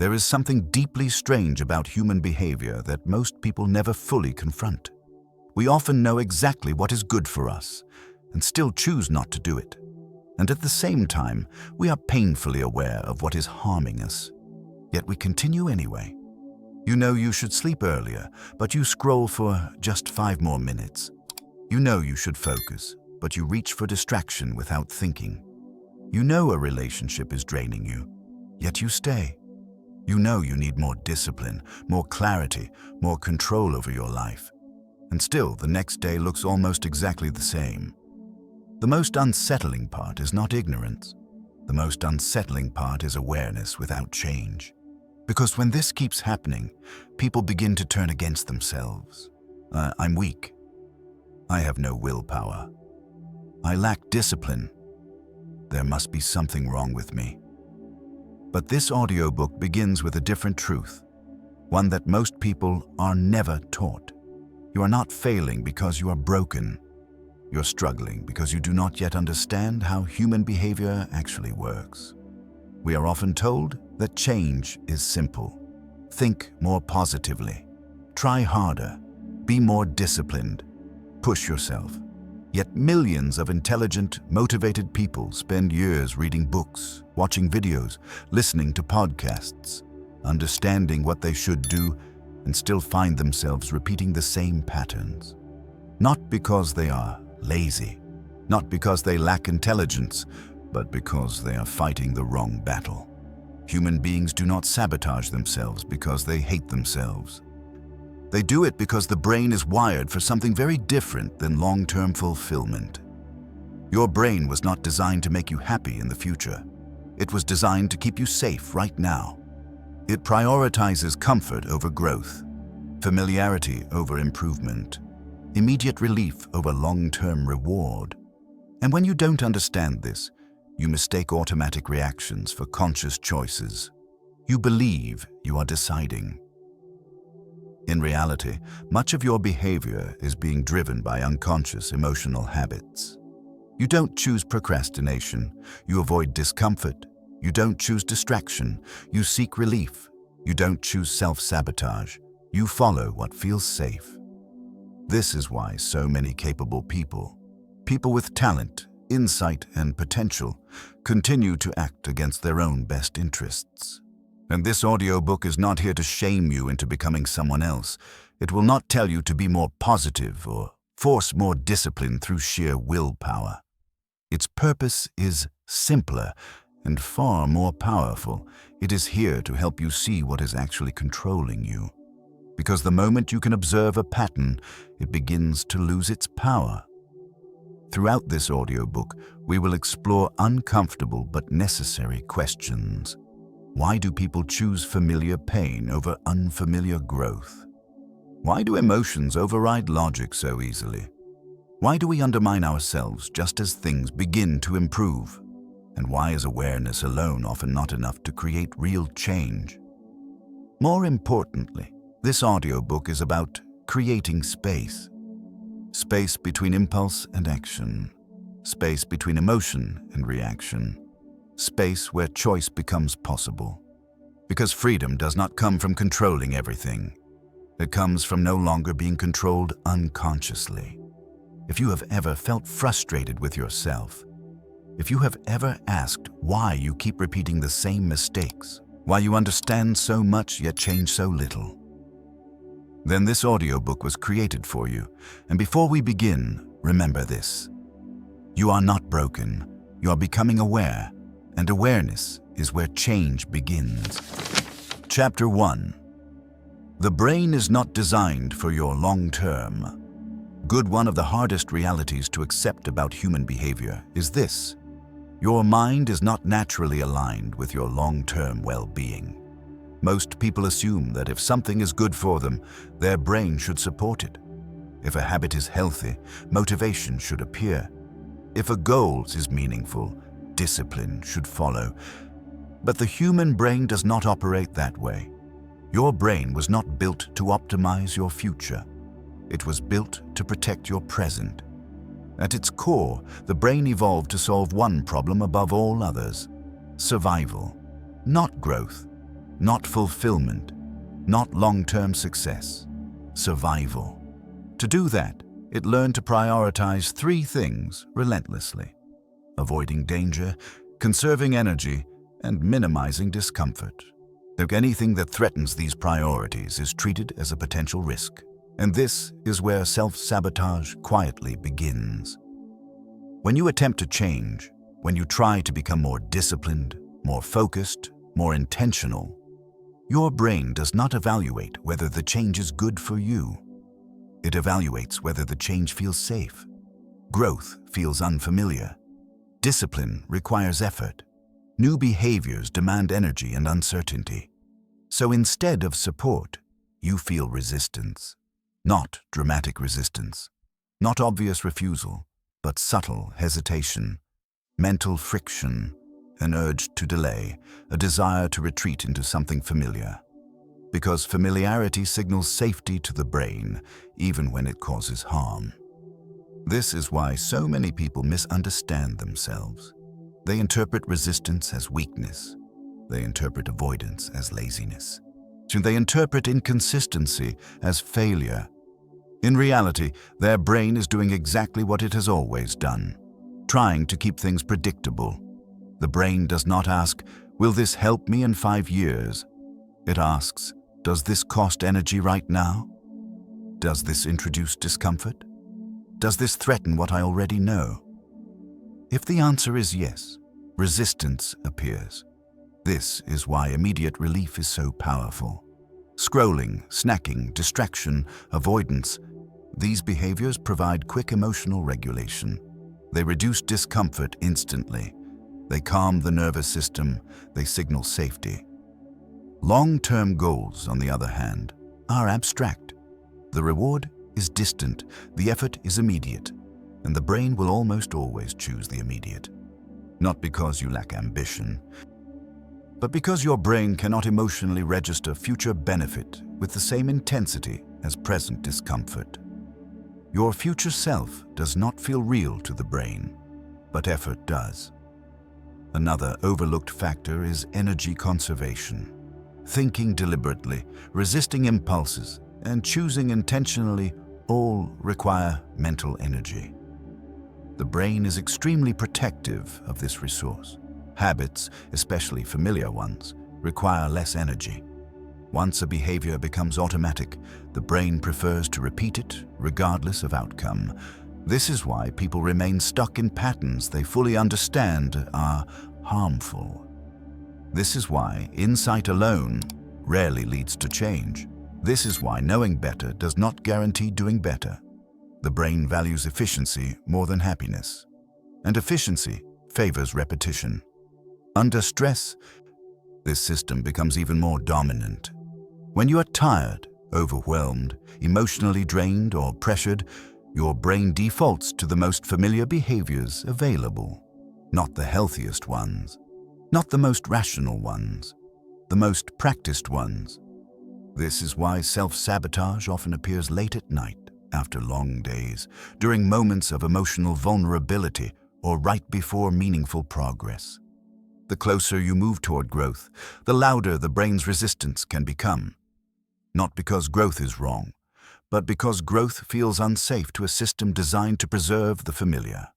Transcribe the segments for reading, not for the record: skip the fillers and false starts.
There is something deeply strange about human behavior that most people never fully confront. We often know exactly what is good for us and still choose not to do it. And at the same time, we are painfully aware of what is harming us. Yet we continue anyway. You know you should sleep earlier, but you scroll for just 5 more minutes. You know you should focus, but you reach for distraction without thinking. You know a relationship is draining you, yet you stay. You know you need more discipline, more clarity, more control over your life. And still, the next day looks almost exactly the same. The most unsettling part is not ignorance. The most unsettling part is awareness without change. Because when this keeps happening, people begin to turn against themselves. I'm weak. I have no willpower. I lack discipline. There must be something wrong with me. But this audiobook begins with a different truth, one that most people are never taught. You are not failing because you are broken. You're struggling because you do not yet understand how human behavior actually works. We are often told that change is simple. Think more positively. Try harder. Be more disciplined. Push yourself. Yet millions of intelligent, motivated people spend years reading books, watching videos, listening to podcasts, understanding what they should do, and still find themselves repeating the same patterns. Not because they are lazy, not because they lack intelligence, but because they are fighting the wrong battle. Human beings do not sabotage themselves because they hate themselves. They do it because the brain is wired for something very different than long-term fulfillment. Your brain was not designed to make you happy in the future. It was designed to keep you safe right now. It prioritizes comfort over growth, familiarity over improvement, immediate relief over long-term reward. And when you don't understand this, you mistake automatic reactions for conscious choices. You believe you are deciding. In reality, much of your behavior is being driven by unconscious emotional habits. You don't choose procrastination. You avoid discomfort. You don't choose distraction. You seek relief. You don't choose self-sabotage. You follow what feels safe. This is why so many capable people with talent, insight, and potential, continue to act against their own best interests. And this audiobook is not here to shame you into becoming someone else. It will not tell you to be more positive or force more discipline through sheer willpower. Its purpose is simpler and far more powerful. It is here to help you see what is actually controlling you. Because the moment you can observe a pattern, it begins to lose its power. Throughout this audiobook, we will explore uncomfortable but necessary questions. Why do people choose familiar pain over unfamiliar growth? Why do emotions override logic so easily? Why do we undermine ourselves just as things begin to improve? And why is awareness alone often not enough to create real change? More importantly, this audiobook is about creating space. Space between impulse and action. Space between emotion and reaction. Space where choice becomes possible. Because freedom does not come from controlling everything. It comes from no longer being controlled unconsciously. If you have ever felt frustrated with yourself, if you have ever asked why you keep repeating the same mistakes, why you understand so much yet change so little, then this audiobook was created for you. And before we begin, remember this. You are not broken. You are becoming aware, and awareness is where change begins. Chapter 1. The brain is not designed for your long-term good. One of the hardest realities to accept about human behavior is this. Your mind is not naturally aligned with your long-term well-being. Most people assume that if something is good for them, their brain should support it. If a habit is healthy, motivation should appear. If a goal is meaningful, discipline should follow. But the human brain does not operate that way. Your brain was not built to optimize your future. It was built to protect your present. At its core, the brain evolved to solve one problem above all others: survival, not growth. not fulfillment, not long-term success, survival. To do that, it learned to prioritize three things relentlessly: avoiding danger, conserving energy, and minimizing discomfort. Anything that threatens these priorities is treated as a potential risk. And this is where self-sabotage quietly begins. When you attempt to change, when you try to become more disciplined, more focused, more intentional, your brain does not evaluate whether the change is good for you. It evaluates whether the change feels safe. Growth feels unfamiliar. Discipline requires effort. New behaviors demand energy and uncertainty. So instead of support, you feel resistance. Not dramatic resistance, not obvious refusal, but subtle hesitation, mental friction, an urge to delay, a desire to retreat into something familiar. Because familiarity signals safety to the brain, even when it causes harm. This is why so many people misunderstand themselves. They interpret resistance as weakness. They interpret avoidance as laziness. They interpret inconsistency as failure. In reality, their brain is doing exactly what it has always done, trying to keep things predictable. The brain does not ask, "Will this help me in 5 years?" It asks, "Does this cost energy right now? Does this introduce discomfort? Does this threaten what I already know?" If the answer is yes, resistance appears. This is why immediate relief is so powerful. Scrolling, snacking, distraction, avoidance, these behaviors provide quick emotional regulation. They reduce discomfort instantly. They calm the nervous system. They signal safety. Long-term goals, on the other hand, are abstract. The reward is distant, the effort is immediate, and the brain will almost always choose the immediate. Not because you lack ambition, but because your brain cannot emotionally register future benefit with the same intensity as present discomfort. Your future self does not feel real to the brain, but effort does. Another overlooked factor is energy conservation. Thinking deliberately, resisting impulses, and choosing intentionally all require mental energy. The brain is extremely protective of this resource. Habits, especially familiar ones, require less energy. Once a behavior becomes automatic, the brain prefers to repeat it regardless of outcome. This is why people remain stuck in patterns they fully understand are harmful. This is why insight alone rarely leads to change. This is why knowing better does not guarantee doing better. The brain values efficiency more than happiness, and efficiency favors repetition. Under stress, this system becomes even more dominant. When you are tired, overwhelmed, emotionally drained, or pressured, your brain defaults to the most familiar behaviors available. Not the healthiest ones, not the most rational ones, the most practiced ones. This is why self-sabotage often appears late at night, after long days, during moments of emotional vulnerability, or right before meaningful progress. The closer you move toward growth, the louder the brain's resistance can become. Not because growth is wrong, but because growth feels unsafe to a system designed to preserve the familiar.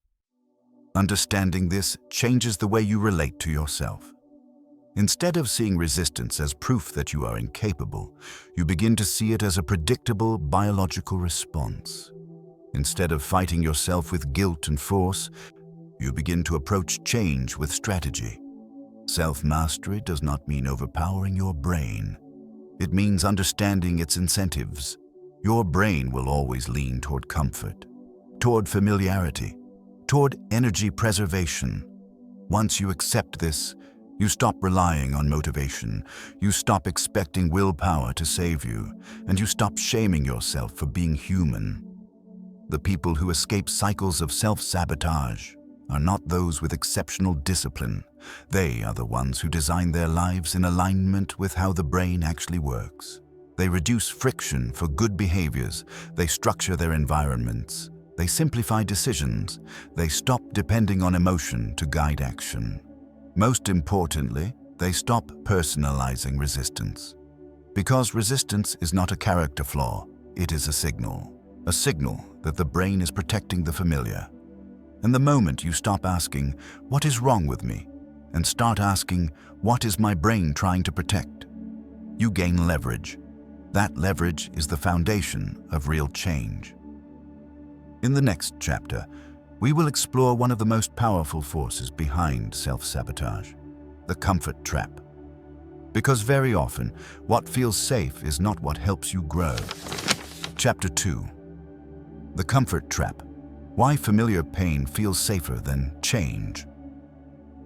Understanding this changes the way you relate to yourself. Instead of seeing resistance as proof that you are incapable, you begin to see it as a predictable biological response. Instead of fighting yourself with guilt and force, you begin to approach change with strategy. Self-mastery does not mean overpowering your brain. It means understanding its incentives. Your brain will always lean toward comfort, toward familiarity, toward energy preservation. Once you accept this, you stop relying on motivation, you stop expecting willpower to save you, and you stop shaming yourself for being human. The people who escape cycles of self-sabotage are not those with exceptional discipline. They are the ones who design their lives in alignment with how the brain actually works. They reduce friction for good behaviors. They structure their environments. They simplify decisions. They stop depending on emotion to guide action. Most importantly, they stop personalizing resistance. Because resistance is not a character flaw, it is a signal that the brain is protecting the familiar. And the moment you stop asking, "What is wrong with me?" and start asking, "What is my brain trying to protect?" you gain leverage. That leverage is the foundation of real change. In the next chapter, we will explore one of the most powerful forces behind self-sabotage, the comfort trap. Because very often, what feels safe is not what helps you grow. Chapter 2. The comfort trap. Why familiar pain feels safer than change.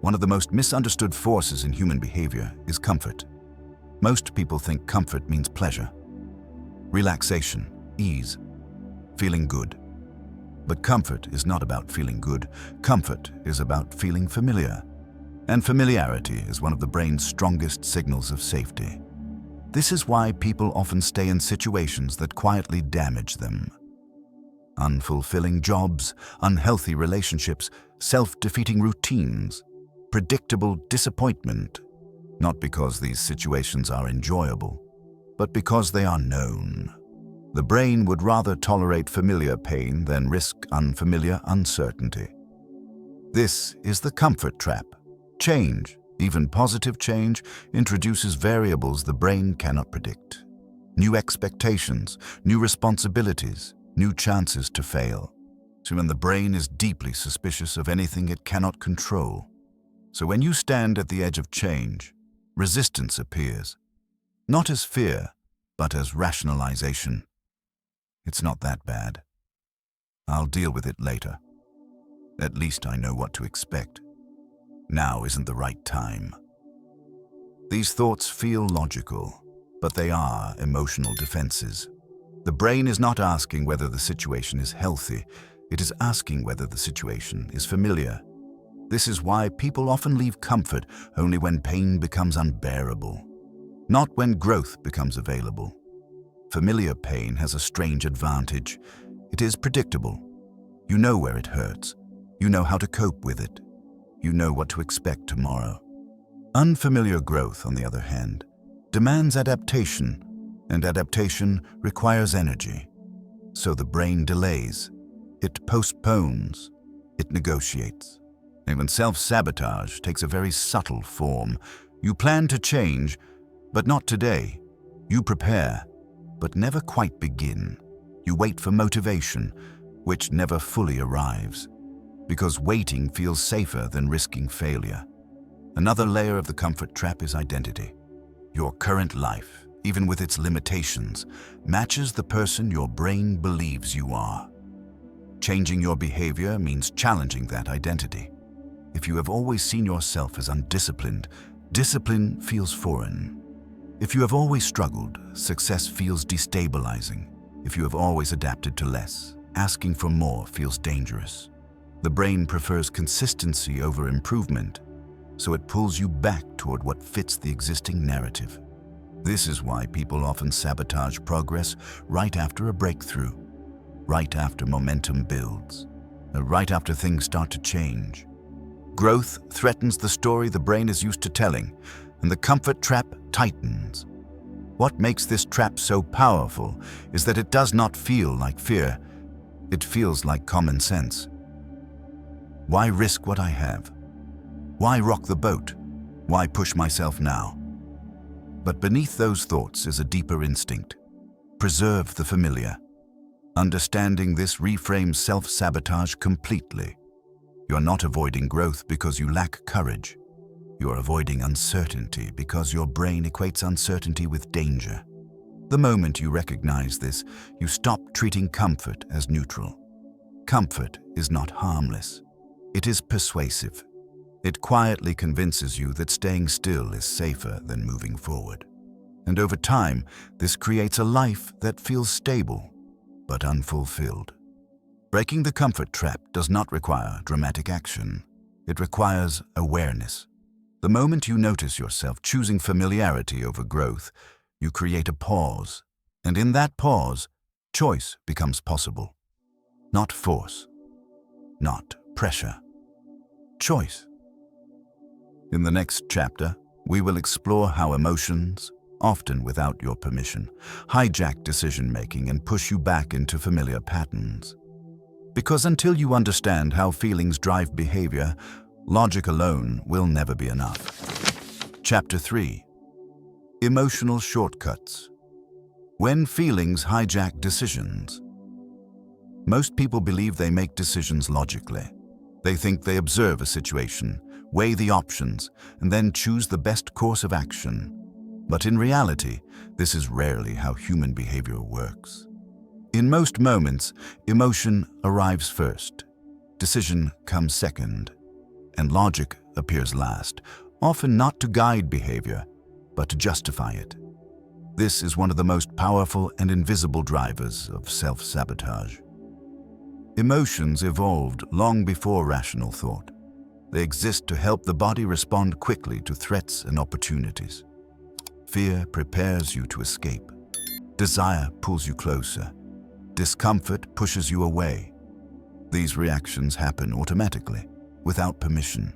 One of the most misunderstood forces in human behavior is comfort. Most people think comfort means pleasure, relaxation, ease, feeling good. But comfort is not about feeling good. Comfort is about feeling familiar. And familiarity is one of the brain's strongest signals of safety. This is why people often stay in situations that quietly damage them. Unfulfilling jobs, unhealthy relationships, self-defeating routines, predictable disappointment. Not because these situations are enjoyable, but because they are known. The brain would rather tolerate familiar pain than risk unfamiliar uncertainty. This is the comfort trap. Change, even positive change, introduces variables the brain cannot predict. New expectations, new responsibilities, new chances to fail. So when the brain is deeply suspicious of anything it cannot control. So when you stand at the edge of change, resistance appears. Not as fear, but as rationalization. It's not that bad. I'll deal with it later. At least I know what to expect. Now isn't the right time. These thoughts feel logical, but they are emotional defenses. The brain is not asking whether the situation is healthy. It is asking whether the situation is familiar. This is why people often leave comfort only when pain becomes unbearable, not when growth becomes available. Familiar pain has a strange advantage. It is predictable. You know where it hurts. You know how to cope with it. You know what to expect tomorrow. Unfamiliar growth, on the other hand, demands adaptation, and adaptation requires energy. So the brain delays. It postpones. It negotiates. Even self-sabotage takes a very subtle form. You plan to change, but not today. You prepare, but never quite begin. You wait for motivation, which never fully arrives, because waiting feels safer than risking failure. Another layer of the comfort trap is identity. Your current life, even with its limitations, matches the person your brain believes you are. Changing your behavior means challenging that identity. If you have always seen yourself as undisciplined, discipline feels foreign. If you have always struggled, success feels destabilizing. If you have always adapted to less, asking for more feels dangerous. The brain prefers consistency over improvement, so it pulls you back toward what fits the existing narrative. This is why people often sabotage progress right after a breakthrough, right after momentum builds, right after things start to change. Growth threatens the story the brain is used to telling, and the comfort trap tightens. What makes this trap so powerful is that it does not feel like fear. It feels like common sense. Why risk what I have? Why rock the boat? Why push myself now? But beneath those thoughts is a deeper instinct. Preserve the familiar. Understanding this reframes self-sabotage completely. You're not avoiding growth because you lack courage. You're avoiding uncertainty because your brain equates uncertainty with danger. The moment you recognize this, you stop treating comfort as neutral. Comfort is not harmless. It is persuasive. It quietly convinces you that staying still is safer than moving forward. And over time, this creates a life that feels stable, but unfulfilled. Breaking the comfort trap does not require dramatic action. It requires awareness. The moment you notice yourself choosing familiarity over growth, you create a pause. And in that pause, choice becomes possible. Not force. Not pressure. Choice. In the next chapter, We will explore how emotions, often without your permission, hijack decision-making and push you back into familiar patterns. Because until you understand how feelings drive behavior, logic alone will never be enough. Chapter 3. Emotional Shortcuts. When feelings hijack decisions. Most people believe they make decisions logically. They think they observe a situation, weigh the options, and then choose the best course of action. But in reality, this is rarely how human behavior works. In most moments, emotion arrives first, decision comes second, and logic appears last, often not to guide behavior, but to justify it. This is one of the most powerful and invisible drivers of self-sabotage. Emotions evolved long before rational thought. They exist to help the body respond quickly to threats and opportunities. Fear prepares you to escape. Desire pulls you closer. Discomfort pushes you away. These reactions happen automatically, without permission.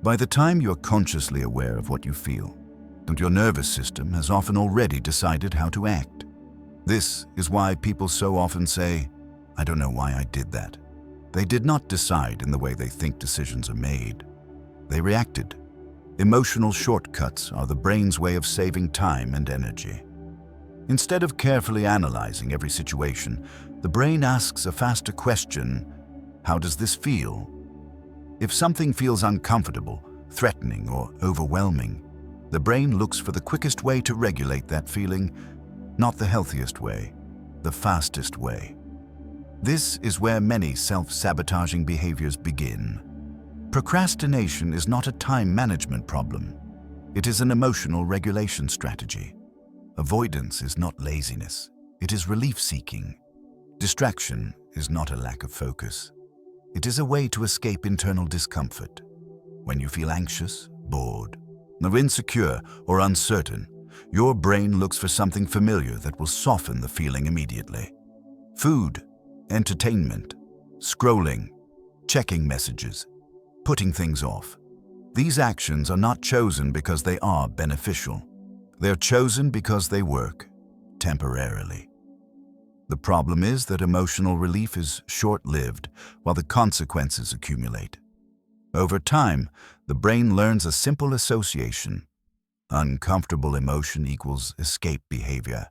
By the time you're consciously aware of what you feel, and your nervous system has often already decided how to act. This is why people so often say, "I don't know why I did that." They did not decide in the way they think decisions are made. They reacted. Emotional shortcuts are the brain's way of saving time and energy. Instead of carefully analyzing every situation, the brain asks a faster question: how does this feel? If something feels uncomfortable, threatening, or overwhelming, the brain looks for the quickest way to regulate that feeling, not the healthiest way, the fastest way. This is where many self-sabotaging behaviors begin. Procrastination is not a time management problem. It is an emotional regulation strategy. Avoidance is not laziness. It is relief-seeking. Distraction is not a lack of focus. It is a way to escape internal discomfort. When you feel anxious, bored, or insecure or uncertain, your brain looks for something familiar that will soften the feeling immediately. Food, entertainment, scrolling, checking messages, putting things off. These actions are not chosen because they are beneficial. They're chosen because they work, temporarily. The problem is that emotional relief is short-lived while the consequences accumulate. Over time, the brain learns a simple association. Uncomfortable emotion equals escape behavior.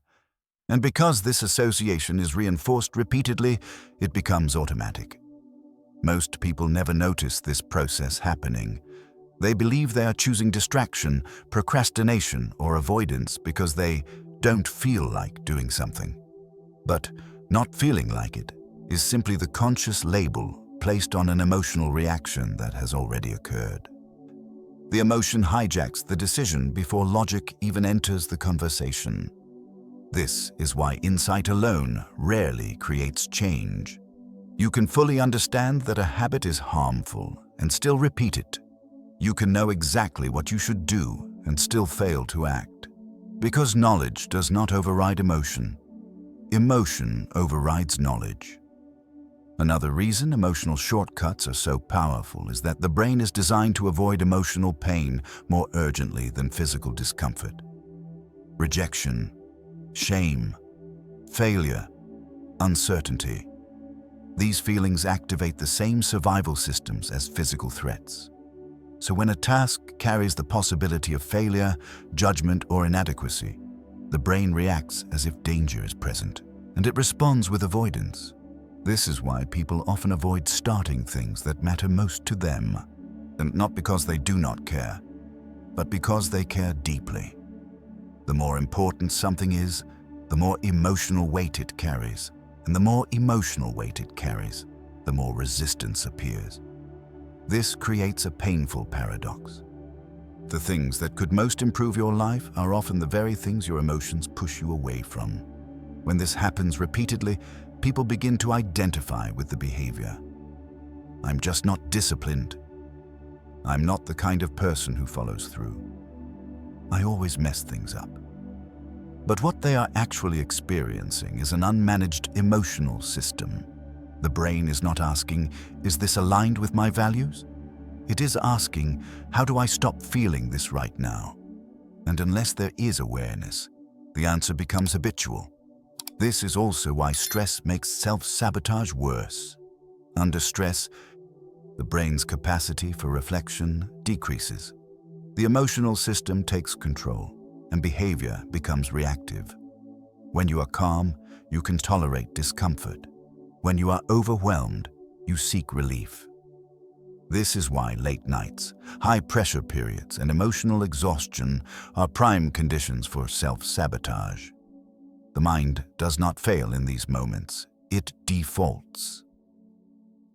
And because this association is reinforced repeatedly, it becomes automatic. Most people never notice this process happening. They believe they are choosing distraction, procrastination, or avoidance because they don't feel like doing something. But not feeling like it is simply the conscious label placed on an emotional reaction that has already occurred. The emotion hijacks the decision before logic even enters the conversation. This is why insight alone rarely creates change. You can fully understand that a habit is harmful and still repeat it. You can know exactly what you should do and still fail to act. Because knowledge does not override emotion. Emotion overrides knowledge. Another reason emotional shortcuts are so powerful is that the brain is designed to avoid emotional pain more urgently than physical discomfort. Rejection, shame, failure, uncertainty. These feelings activate the same survival systems as physical threats. So when a task carries the possibility of failure, judgment, or inadequacy, the brain reacts as if danger is present, and it responds with avoidance. This is why people often avoid starting things that matter most to them, and not because they do not care, but because they care deeply. The more important something is, the more emotional weight it carries, and the more emotional weight it carries, the more resistance appears. This creates a painful paradox. The things that could most improve your life are often the very things your emotions push you away from. When this happens repeatedly, people begin to identify with the behavior. I'm just not disciplined. I'm not the kind of person who follows through. I always mess things up. But what they are actually experiencing is an unmanaged emotional system. The brain is not asking, is this aligned with my values? It is asking, how do I stop feeling this right now? And unless there is awareness, the answer becomes habitual. This is also why stress makes self-sabotage worse. Under stress, the brain's capacity for reflection decreases. The emotional system takes control, and behavior becomes reactive. When you are calm, you can tolerate discomfort. When you are overwhelmed, you seek relief. This is why late nights, high-pressure periods, and emotional exhaustion are prime conditions for self-sabotage. The mind does not fail in these moments. It defaults.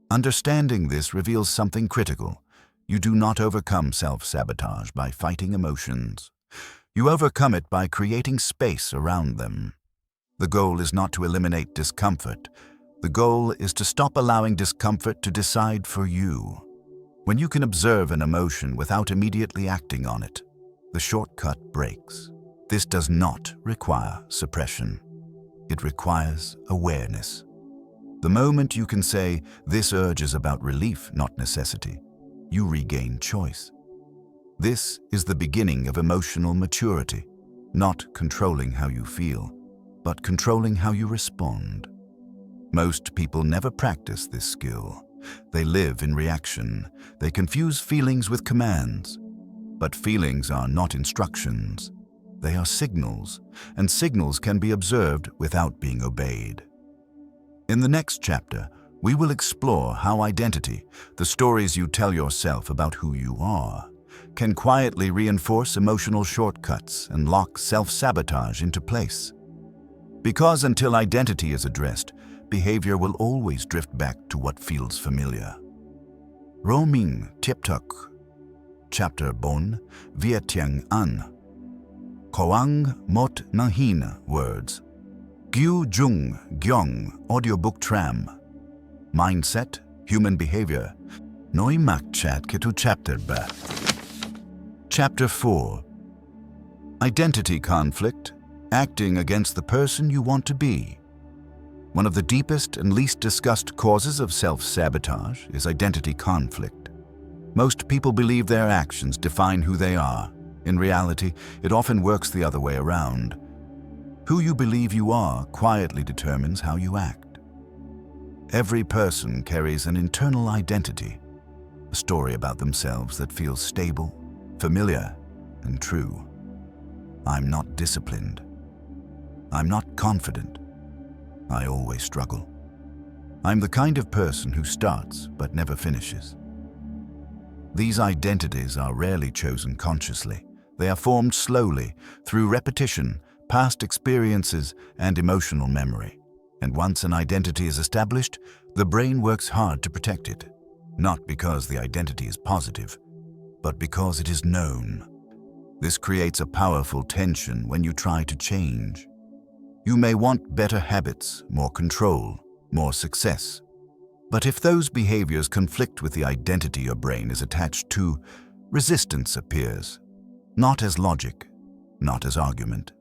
Understanding this reveals something critical. You do not overcome self-sabotage by fighting emotions. You overcome it by creating space around them. The goal is not to eliminate discomfort. The goal is to stop allowing discomfort to decide for you. When you can observe an emotion without immediately acting on it, the shortcut breaks. This does not require suppression. It requires awareness. The moment you can say, this urge is about relief, not necessity, you regain choice. This is the beginning of emotional maturity, not controlling how you feel, but controlling how you respond. Most people never practice this skill. They live in reaction. They confuse feelings with commands. But feelings are not instructions. They are signals, and signals can be observed without being obeyed. In the next chapter, we will explore how identity, the stories you tell yourself about who you are, can quietly reinforce emotional shortcuts and lock self-sabotage into place. Because until identity is addressed, behavior will always drift back to what feels familiar. Roming Tiptuk, Chapter Bon, Vietiang An. Koang Mot Nahin words. Gyu Jung Gyong Audiobook Tram. Mindset, Human Behavior. Noi Mak Chat Kitu Chapter Ba. Chapter 4. Identity Conflict, Acting Against the Person You Want to Be. One of the deepest and least discussed causes of self-sabotage is identity conflict. Most people believe their actions define who they are. In reality, it often works the other way around. Who you believe you are quietly determines how you act. Every person carries an internal identity, a story about themselves that feels stable, familiar, and true. I'm not disciplined. I'm not confident. I always struggle. I'm the kind of person who starts but never finishes. These identities are rarely chosen consciously. They are formed slowly through repetition, past experiences, and emotional memory. And once an identity is established, the brain works hard to protect it. Not because the identity is positive, but because it is known. This creates a powerful tension when you try to change. You may want better habits, more control, more success. But if those behaviors conflict with the identity your brain is attached to, resistance appears, not as logic, not as argument,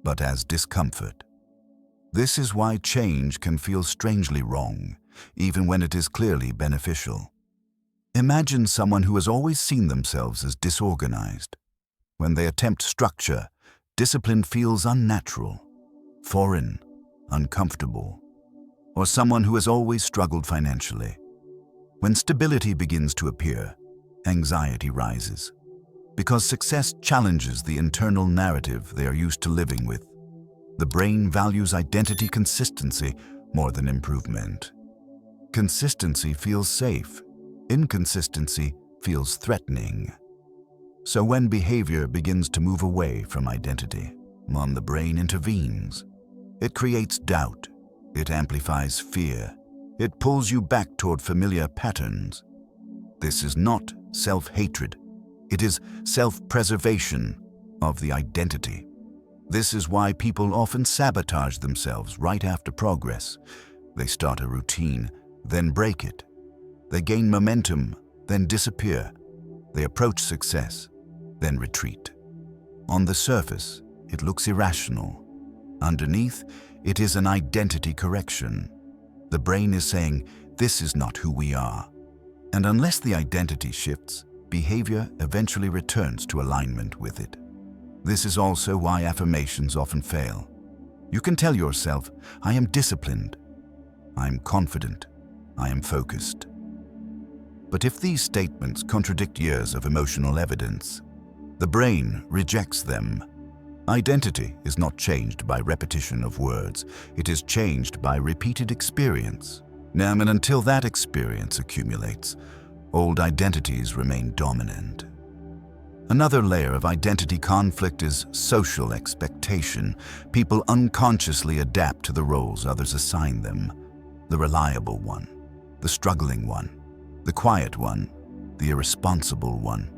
but as discomfort. This is why change can feel strangely wrong, even when it is clearly beneficial. Imagine someone who has always seen themselves as disorganized. When they attempt structure, discipline feels unnatural, foreign, uncomfortable. Or someone who has always struggled financially. When stability begins to appear, anxiety rises, because success challenges the internal narrative they are used to living with. The brain values identity consistency more than improvement. Consistency feels safe. Inconsistency feels threatening. So when behavior begins to move away from identity, the brain intervenes. It creates doubt. It amplifies fear. It pulls you back toward familiar patterns. This is not self-hatred. It is self-preservation of the identity. This is why people often sabotage themselves right after progress. They start a routine, then break it. They gain momentum, then disappear. They approach success, then retreat. On the surface, it looks irrational. Underneath, it is an identity correction. The brain is saying, this is not who we are. And unless the identity shifts, behavior eventually returns to alignment with it. This is also why affirmations often fail. You can tell yourself, "I am disciplined, I am confident, I am focused." But if these statements contradict years of emotional evidence, the brain rejects them. Identity is not changed by repetition of words. It is changed by repeated experience. Now, and until that experience accumulates, old identities remain dominant. Another layer of identity conflict is social expectation. People unconsciously adapt to the roles others assign them. The reliable one, the struggling one, the quiet one, the irresponsible one.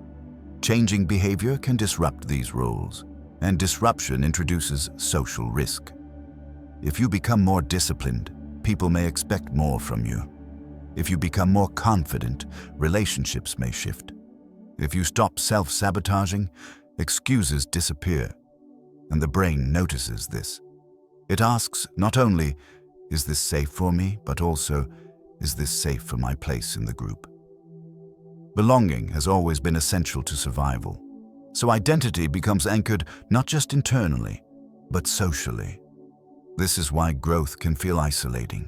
Changing behavior can disrupt these roles, and disruption introduces social risk. If you become more disciplined, people may expect more from you. If you become more confident, relationships may shift. If you stop self-sabotaging, excuses disappear, and the brain notices this. It asks not only, "Is this safe for me?" but also, "Is this safe for my place in the group?" Belonging has always been essential to survival, so identity becomes anchored not just internally, but socially. This is why growth can feel isolating,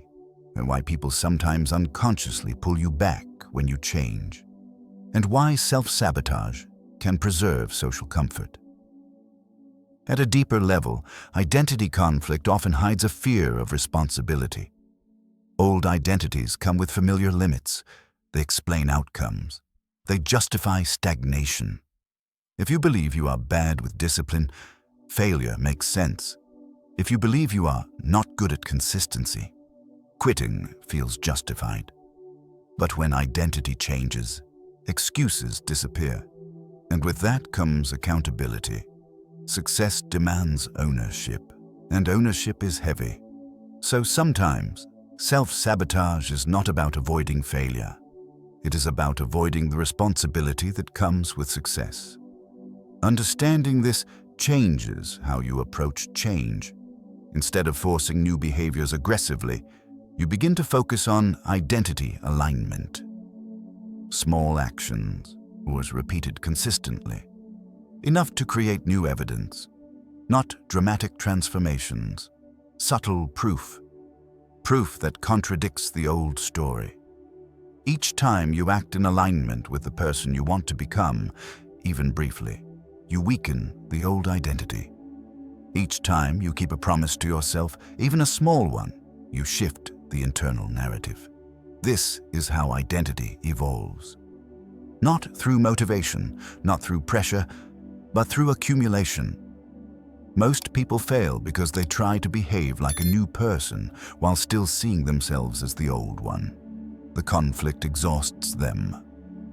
and why people sometimes unconsciously pull you back when you change, and why self-sabotage can preserve social comfort. At a deeper level, identity conflict often hides a fear of responsibility. Old identities come with familiar limits. They explain outcomes. They justify stagnation. If you believe you are bad with discipline, failure makes sense. If you believe you are not good at consistency, quitting feels justified. But when identity changes, excuses disappear. And with that comes accountability. Success demands ownership, and ownership is heavy. So sometimes, self-sabotage is not about avoiding failure. It is about avoiding the responsibility that comes with success. Understanding this changes how you approach change. Instead of forcing new behaviors aggressively, you begin to focus on identity alignment. Small actions, always repeated consistently. Enough to create new evidence. Not dramatic transformations. Subtle proof. Proof that contradicts the old story. Each time you act in alignment with the person you want to become, even briefly, you weaken the old identity. Each time you keep a promise to yourself, even a small one, you shift the internal narrative. This is how identity evolves. Not through motivation, not through pressure, but through accumulation. Most people fail because they try to behave like a new person while still seeing themselves as the old one. The conflict exhausts them.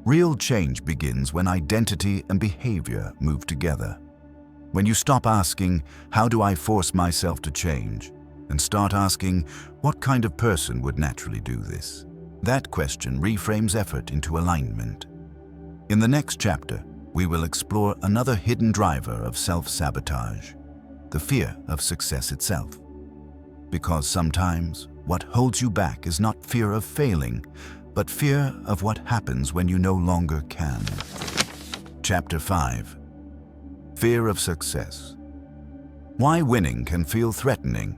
Real change begins when identity and behavior move together. When you stop asking, "How do I force myself to change?" and start asking, "What kind of person would naturally do this?" That question reframes effort into alignment. In the next chapter, we will explore another hidden driver of self-sabotage, the fear of success itself. Because sometimes, what holds you back is not fear of failing, but fear of what happens when you no longer can. Chapter 5. Fear of success. Why winning can feel threatening.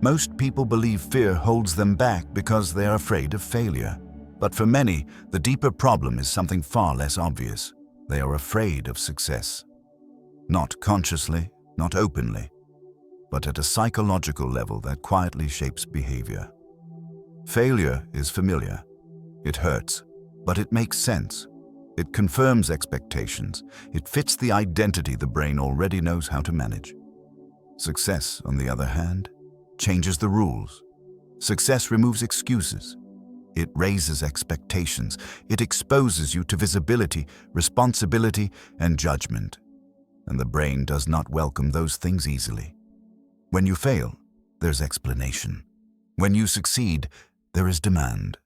Most people believe fear holds them back because they are afraid of failure. But for many, the deeper problem is something far less obvious. They are afraid of success. Not consciously, not openly, but at a psychological level that quietly shapes behavior. Failure is familiar. It hurts, but it makes sense. It confirms expectations. It fits the identity the brain already knows how to manage. Success, on the other hand, changes the rules. Success removes excuses. It raises expectations. It exposes you to visibility, responsibility, and judgment. And the brain does not welcome those things easily. When you fail, there's explanation. When you succeed, there is demand.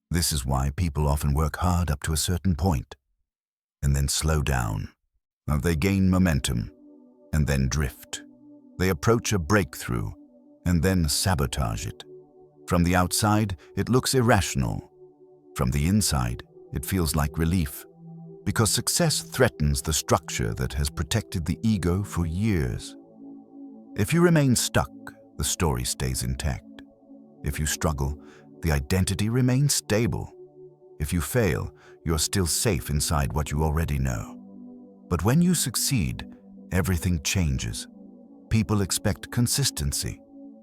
This is why people often work hard up to a certain point, and then slow down. Now they gain momentum, and then drift. They approach a breakthrough, and then sabotage it. From the outside, it looks irrational. From the inside, it feels like relief, because success threatens the structure that has protected the ego for years. If you remain stuck, the story stays intact. If you struggle, the identity remains stable. If you fail, you're still safe inside what you already know. But when you succeed, everything changes. People expect consistency.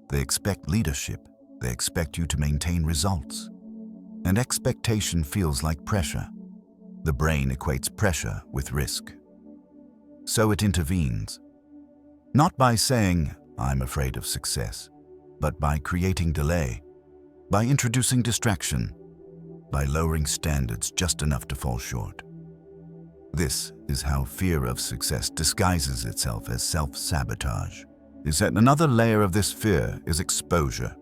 They expect leadership. They expect you to maintain results. And expectation feels like pressure. The brain equates pressure with risk. So it intervenes. Not by saying, "I'm afraid of success," but by creating delay, by introducing distraction, by lowering standards just enough to fall short. This is how fear of success disguises itself as self-sabotage. Is that another layer of this fear is exposure.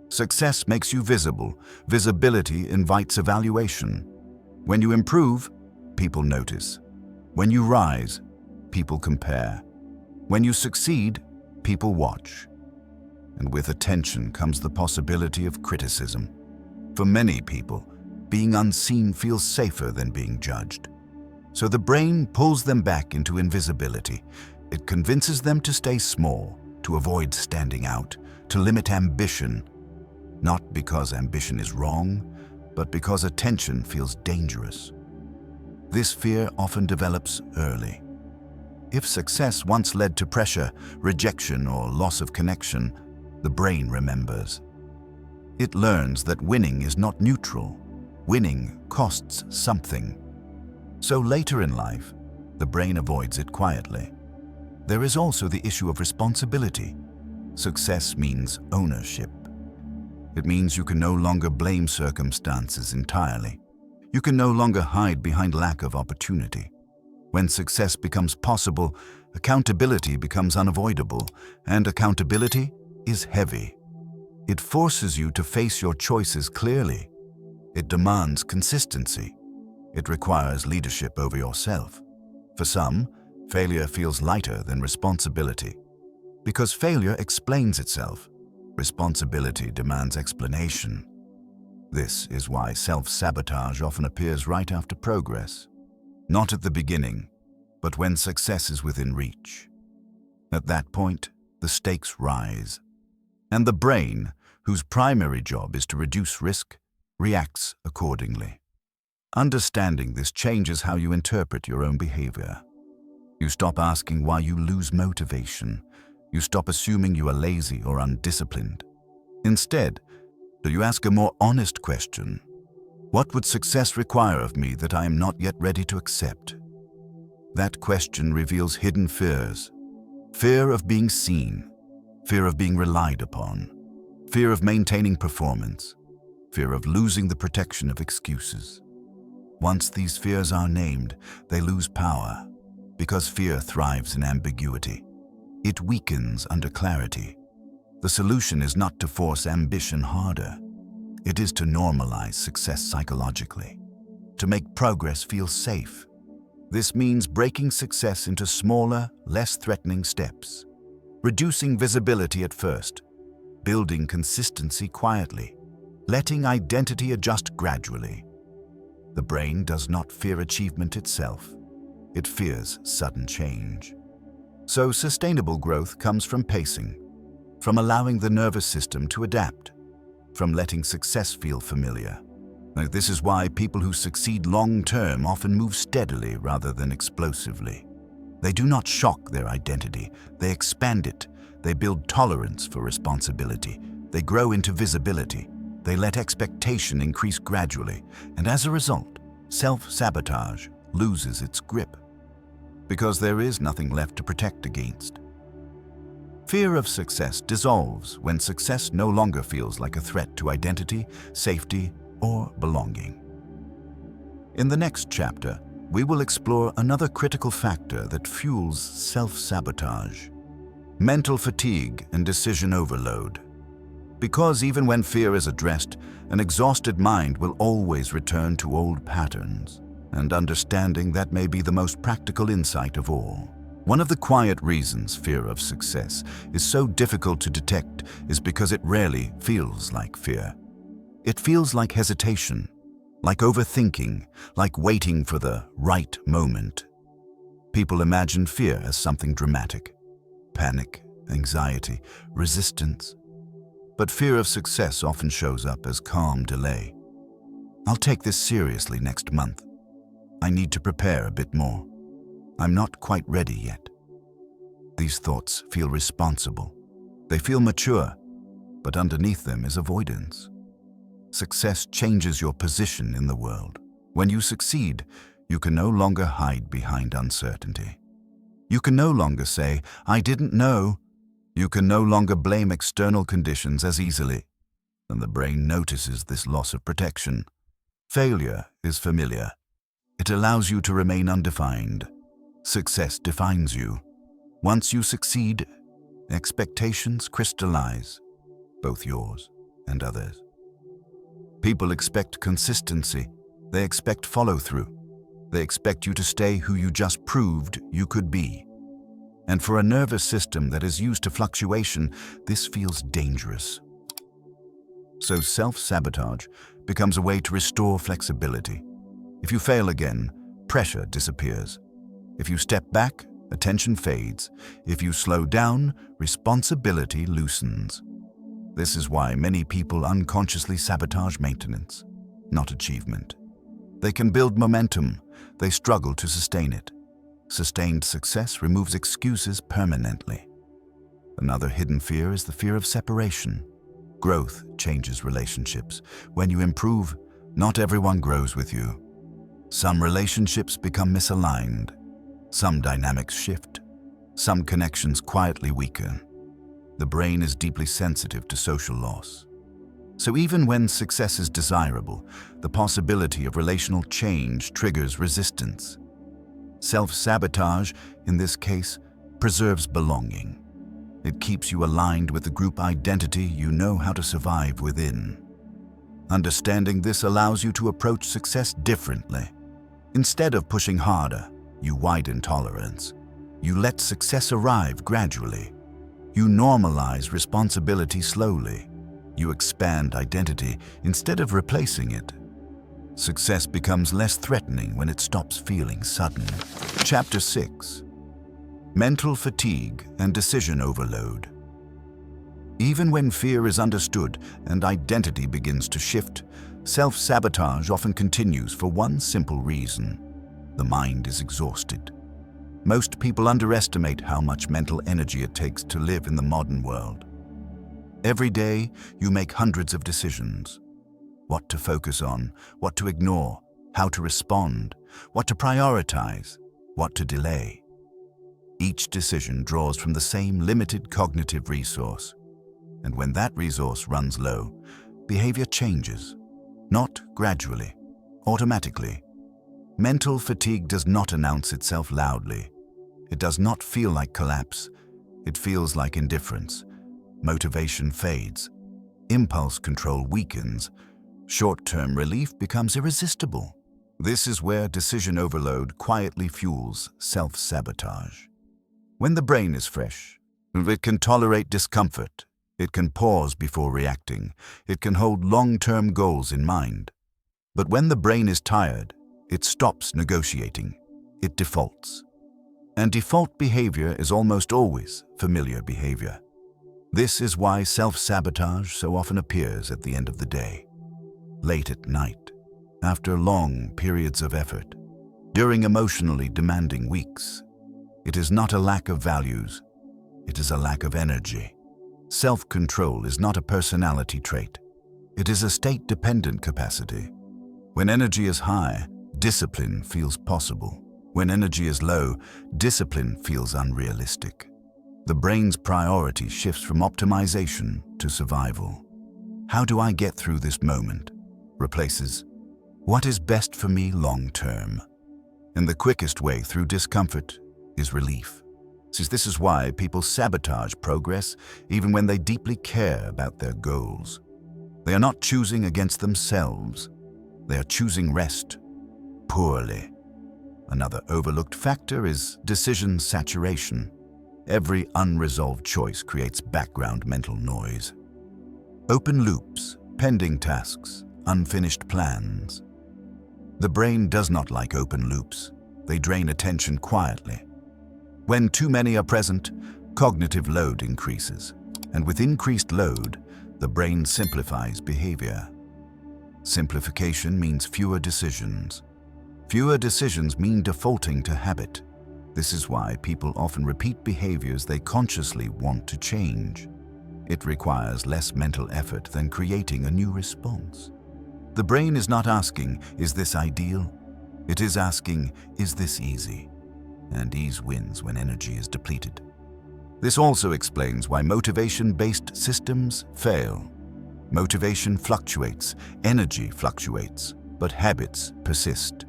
Success makes you visible. Visibility invites evaluation. When you improve, people notice. When you rise, people compare. When you succeed, people watch. And with attention comes the possibility of criticism. For many people, being unseen feels safer than being judged. So the brain pulls them back into invisibility. It convinces them to stay small, to avoid standing out, to limit ambition. Not because ambition is wrong, but because attention feels dangerous. This fear often develops early. If success once led to pressure, rejection, or loss of connection, the brain remembers. It learns that winning is not neutral. Winning costs something. So later in life, the brain avoids it quietly. There is also the issue of responsibility. Success means ownership. It means you can no longer blame circumstances entirely. You can no longer hide behind lack of opportunity. When success becomes possible, accountability becomes unavoidable, and accountability is heavy. It forces you to face your choices clearly. It demands consistency. It requires leadership over yourself. For some, failure feels lighter than responsibility. Because failure explains itself, responsibility demands explanation. This is why self-sabotage often appears right after progress. Not at the beginning, but when success is within reach. At that point, the stakes rise. And the brain, whose primary job is to reduce risk, reacts accordingly. Understanding this changes how you interpret your own behavior. You stop asking why you lose motivation. You stop assuming you are lazy or undisciplined. Instead, you ask a more honest question. What would success require of me that I am not yet ready to accept? That question reveals hidden fears. Fear of being seen, fear of being relied upon, fear of maintaining performance, fear of losing the protection of excuses. Once these fears are named, they lose power, because fear thrives in ambiguity. It weakens under clarity. The solution is not to force ambition harder. It is to normalize success psychologically, to make progress feel safe. This means breaking success into smaller, less threatening steps, reducing visibility at first, building consistency quietly, letting identity adjust gradually. The brain does not fear achievement itself. It fears sudden change. So sustainable growth comes from pacing, from allowing the nervous system to adapt, from letting success feel familiar. Now, this is why people who succeed long-term often move steadily rather than explosively. They do not shock their identity, they expand it. They build tolerance for responsibility. They grow into visibility. They let expectation increase gradually, and as a result, self-sabotage loses its grip, because there is nothing left to protect against. Fear of success dissolves when success no longer feels like a threat to identity, safety, or belonging. In the next chapter, we will explore another critical factor that fuels self-sabotage: mental fatigue and decision overload. Because even when fear is addressed, an exhausted mind will always return to old patterns, and understanding that may be the most practical insight of all. One of the quiet reasons fear of success is so difficult to detect is because it rarely feels like fear. It feels like hesitation, like overthinking, like waiting for the right moment. People imagine fear as something dramatic: panic, anxiety, resistance. But fear of success often shows up as calm delay. I'll take this seriously next month. I need to prepare a bit more. I'm not quite ready yet. These thoughts feel responsible. They feel mature, but underneath them is avoidance. Success changes your position in the world. When you succeed, you can no longer hide behind uncertainty. You can no longer say, "I didn't know." You can no longer blame external conditions as easily. And the brain notices this loss of protection. Failure is familiar. It allows you to remain undefined. Success defines you. Once you succeed, expectations crystallize, both yours and others. People expect consistency. They expect follow-through. They expect you to stay who you just proved you could be. And for a nervous system that is used to fluctuation, this feels dangerous. So self-sabotage becomes a way to restore flexibility. If you fail again, pressure disappears. If you step back, attention fades. If you slow down, responsibility loosens. This is why many people unconsciously sabotage maintenance, not achievement. They can build momentum. They struggle to sustain it. Sustained success removes excuses permanently. Another hidden fear is the fear of separation. Growth changes relationships. When you improve, not everyone grows with you. Some relationships become misaligned. Some dynamics shift. Some connections quietly weaken. The brain is deeply sensitive to social loss. So even when success is desirable, the possibility of relational change triggers resistance. Self-sabotage, in this case, preserves belonging. It keeps you aligned with the group identity you know how to survive within. Understanding this allows you to approach success differently. Instead of pushing harder, you widen tolerance. You let success arrive gradually. You normalize responsibility slowly. You expand identity instead of replacing it. Success becomes less threatening when it stops feeling sudden. Chapter 6. Mental fatigue and decision overload. Even when fear is understood and identity begins to shift, self-sabotage often continues for one simple reason: the mind is exhausted. Most people underestimate how much mental energy it takes to live in the modern world. Every day, you make hundreds of decisions. What to focus on, what to ignore, how to respond, what to prioritize, what to delay. Each decision draws from the same limited cognitive resource. And when that resource runs low, behavior changes. Not gradually, automatically. Mental fatigue does not announce itself loudly. It does not feel like collapse. It feels like indifference. Motivation fades. Impulse control weakens. Short-term relief becomes irresistible. This is where decision overload quietly fuels self-sabotage. When the brain is fresh, it can tolerate discomfort. It can pause before reacting. It can hold long-term goals in mind. But when the brain is tired, it stops negotiating. It defaults. And default behavior is almost always familiar behavior. This is why self-sabotage so often appears at the end of the day, late at night, after long periods of effort, during emotionally demanding weeks. It is not a lack of values. It is a lack of energy. Self-control is not a personality trait. It is a state-dependent capacity. When energy is high, discipline feels possible. When energy is low, discipline feels unrealistic. The brain's priority shifts from optimization to survival. How do I get through this moment? Replaces, what is best for me long-term? And the quickest way through discomfort is relief. Since this is why people sabotage progress even when they deeply care about their goals. They are not choosing against themselves. They are choosing rest poorly. Another overlooked factor is decision saturation. Every unresolved choice creates background mental noise. Open loops, pending tasks, unfinished plans. The brain does not like open loops. They drain attention quietly. When too many are present, cognitive load increases. And with increased load, the brain simplifies behavior. Simplification means fewer decisions. Fewer decisions mean defaulting to habit. This is why people often repeat behaviors they consciously want to change. It requires less mental effort than creating a new response. The brain is not asking, "Is this ideal?" It is asking, "Is this easy?" And ease wins when energy is depleted. This also explains why motivation-based systems fail. Motivation fluctuates, energy fluctuates, but habits persist.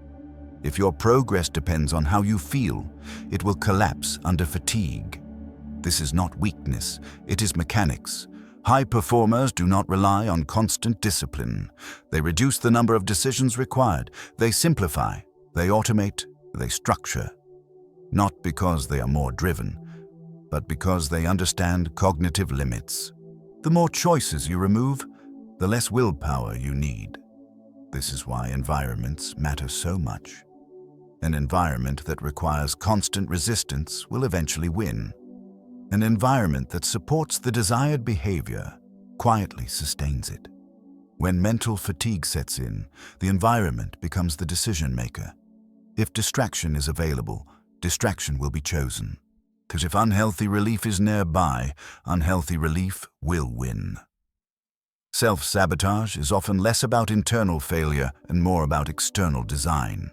If your progress depends on how you feel, it will collapse under fatigue. This is not weakness, it is mechanics. High performers do not rely on constant discipline. They reduce the number of decisions required. They simplify, they automate, they structure. Not because they are more driven, but because they understand cognitive limits. The more choices you remove, the less willpower you need. This is why environments matter so much. An environment that requires constant resistance will eventually win. An environment that supports the desired behavior quietly sustains it. When mental fatigue sets in, the environment becomes the decision maker. If distraction is available, distraction will be chosen. Because if unhealthy relief is nearby, unhealthy relief will win. Self-sabotage is often less about internal failure and more about external design.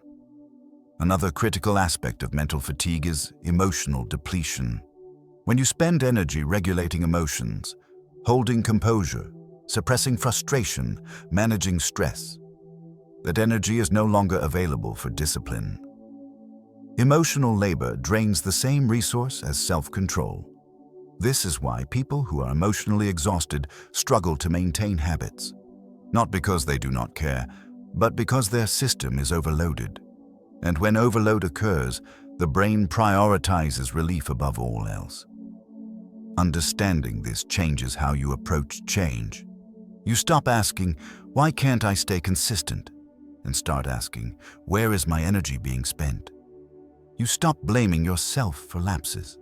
Another critical aspect of mental fatigue is emotional depletion. When you spend energy regulating emotions, holding composure, suppressing frustration, managing stress, that energy is no longer available for discipline. Emotional labor drains the same resource as self-control. This is why people who are emotionally exhausted struggle to maintain habits. Not because they do not care, but because their system is overloaded. And when overload occurs, the brain prioritizes relief above all else. Understanding this changes how you approach change. You stop asking, "Why can't I stay consistent?" and start asking, "Where is my energy being spent?" You stop blaming yourself for lapses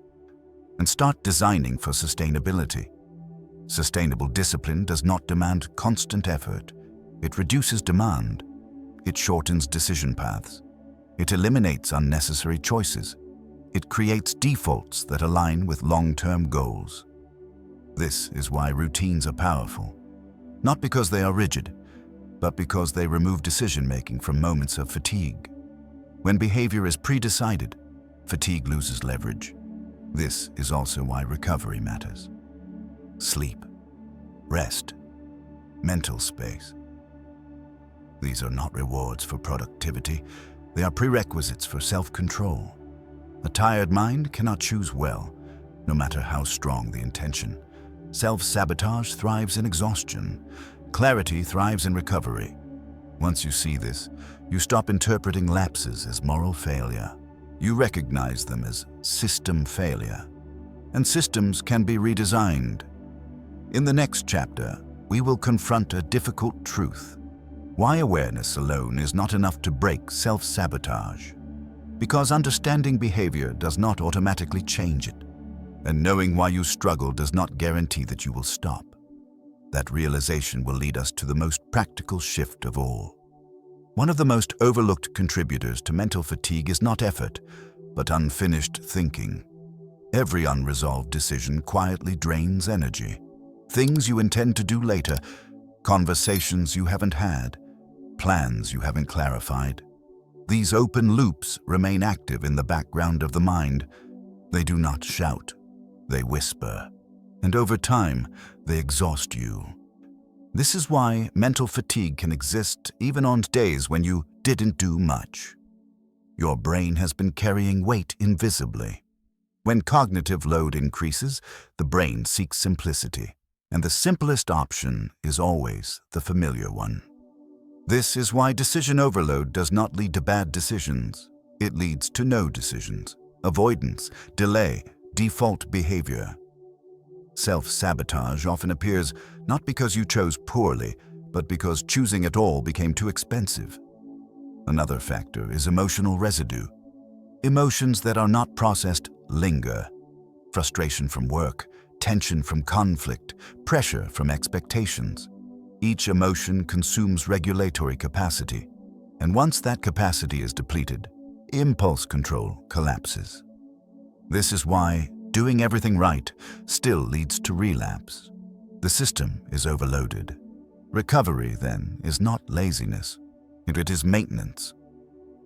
and start designing for sustainability. Sustainable discipline does not demand constant effort. It reduces demand. It shortens decision paths. It eliminates unnecessary choices. It creates defaults that align with long-term goals. This is why routines are powerful. Not because they are rigid, but because they remove decision-making from moments of fatigue. When behavior is pre-decided, fatigue loses leverage. This is also why recovery matters. Sleep, rest, mental space. These are not rewards for productivity. They are prerequisites for self-control. A tired mind cannot choose well, no matter how strong the intention. Self-sabotage thrives in exhaustion. Clarity thrives in recovery. Once you see this, you stop interpreting lapses as moral failure. You recognize them as system failure. And systems can be redesigned. In the next chapter, we will confront a difficult truth. Why awareness alone is not enough to break self-sabotage. Because understanding behavior does not automatically change it. And knowing why you struggle does not guarantee that you will stop. That realization will lead us to the most practical shift of all. One of the most overlooked contributors to mental fatigue is not effort, but unfinished thinking. Every unresolved decision quietly drains energy. Things you intend to do later, conversations you haven't had, plans you haven't clarified. These open loops remain active in the background of the mind. They do not shout, they whisper. And over time, they exhaust you. This is why mental fatigue can exist even on days when you didn't do much. Your brain has been carrying weight invisibly. When cognitive load increases, the brain seeks simplicity, and the simplest option is always the familiar one. This is why decision overload does not lead to bad decisions. It leads to no decisions, avoidance, delay, default behavior. Self-sabotage often appears not because you chose poorly, but because choosing at all became too expensive. Another factor is emotional residue. Emotions that are not processed linger. Frustration from work, tension from conflict, pressure from expectations. Each emotion consumes regulatory capacity, and once that capacity is depleted, impulse control collapses. This is why doing everything right still leads to relapse. The system is overloaded. Recovery, then, is not laziness. It is maintenance.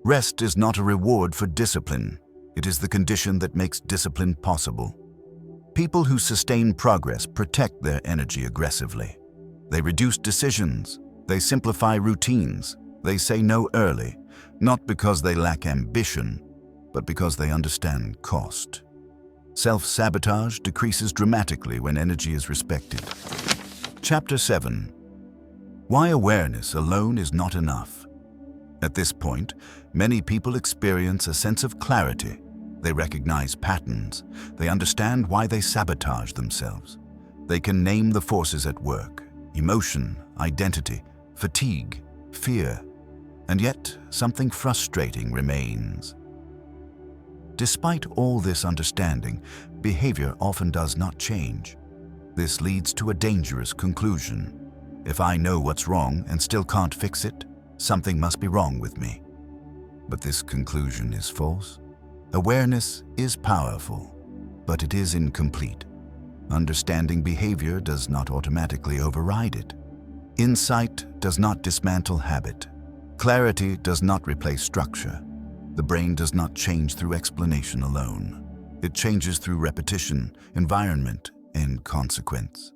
Rest is not a reward for discipline. It is the condition that makes discipline possible. People who sustain progress protect their energy aggressively. They reduce decisions. They simplify routines. They say no early, not because they lack ambition, but because they understand cost. Self-sabotage decreases dramatically when energy is respected. Chapter 7. Why awareness alone is not enough. At this point, many people experience a sense of clarity. They recognize patterns. They understand why they sabotage themselves. They can name the forces at work: emotion, identity, fatigue, fear. And yet, something frustrating remains. Despite all this understanding, behavior often does not change. This leads to a dangerous conclusion. If I know what's wrong and still can't fix it, something must be wrong with me. But this conclusion is false. Awareness is powerful, but it is incomplete. Understanding behavior does not automatically override it. Insight does not dismantle habit. Clarity does not replace structure. The brain does not change through explanation alone. It changes through repetition, environment, and consequence.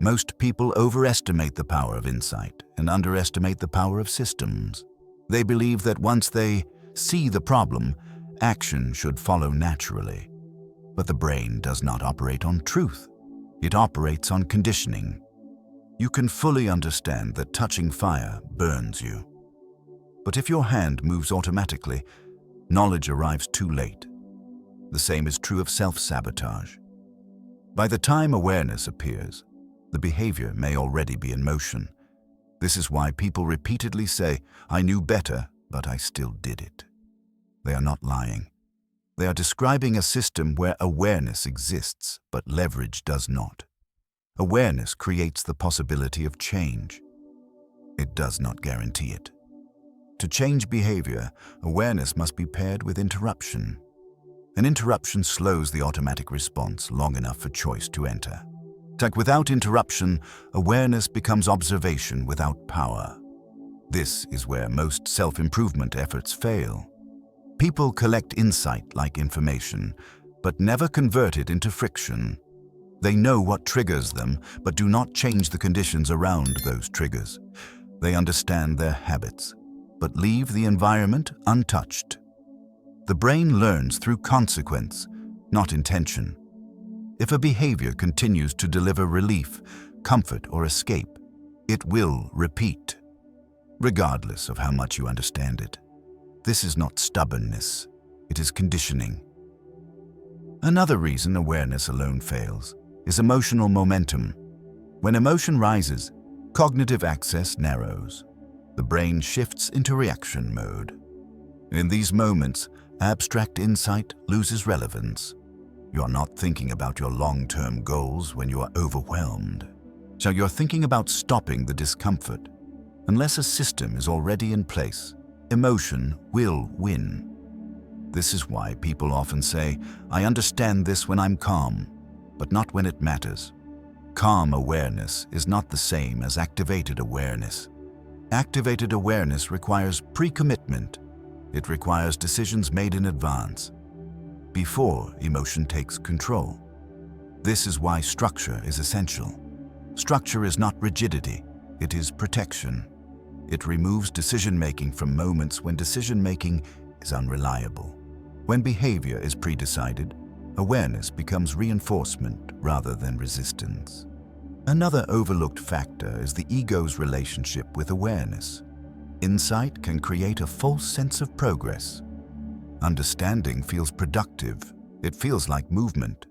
Most people overestimate the power of insight and underestimate the power of systems. They believe that once they see the problem, action should follow naturally. But the brain does not operate on truth. It operates on conditioning. You can fully understand that touching fire burns you. But if your hand moves automatically, knowledge arrives too late. The same is true of self-sabotage. By the time awareness appears, the behavior may already be in motion. This is why people repeatedly say, "I knew better, but I still did it." They are not lying. They are describing a system where awareness exists, but leverage does not. Awareness creates the possibility of change. It does not guarantee it. To change behavior, awareness must be paired with interruption. An interruption slows the automatic response long enough for choice to enter. Without interruption, awareness becomes observation without power. This is where most self-improvement efforts fail. People collect insight like information, but never convert it into friction. They know what triggers them, but do not change the conditions around those triggers. They understand their habits, but leave the environment untouched. The brain learns through consequence, not intention. If a behavior continues to deliver relief, comfort, or escape, it will repeat, regardless of how much you understand it. This is not stubbornness, it is conditioning. Another reason awareness alone fails is emotional momentum. When emotion rises, cognitive access narrows. The brain shifts into reaction mode. In these moments, abstract insight loses relevance. You are not thinking about your long-term goals when you are overwhelmed. So you're thinking about stopping the discomfort. Unless a system is already in place, emotion will win. This is why people often say, "I understand this when I'm calm," but not when it matters. Calm awareness is not the same as activated awareness. Activated awareness requires pre-commitment. It requires decisions made in advance, before emotion takes control. This is why structure is essential. Structure is not rigidity, it is protection. It removes decision-making from moments when decision-making is unreliable. When behavior is pre-decided, awareness becomes reinforcement rather than resistance. Another overlooked factor is the ego's relationship with awareness. Insight can create a false sense of progress. Understanding feels productive. It feels like movement.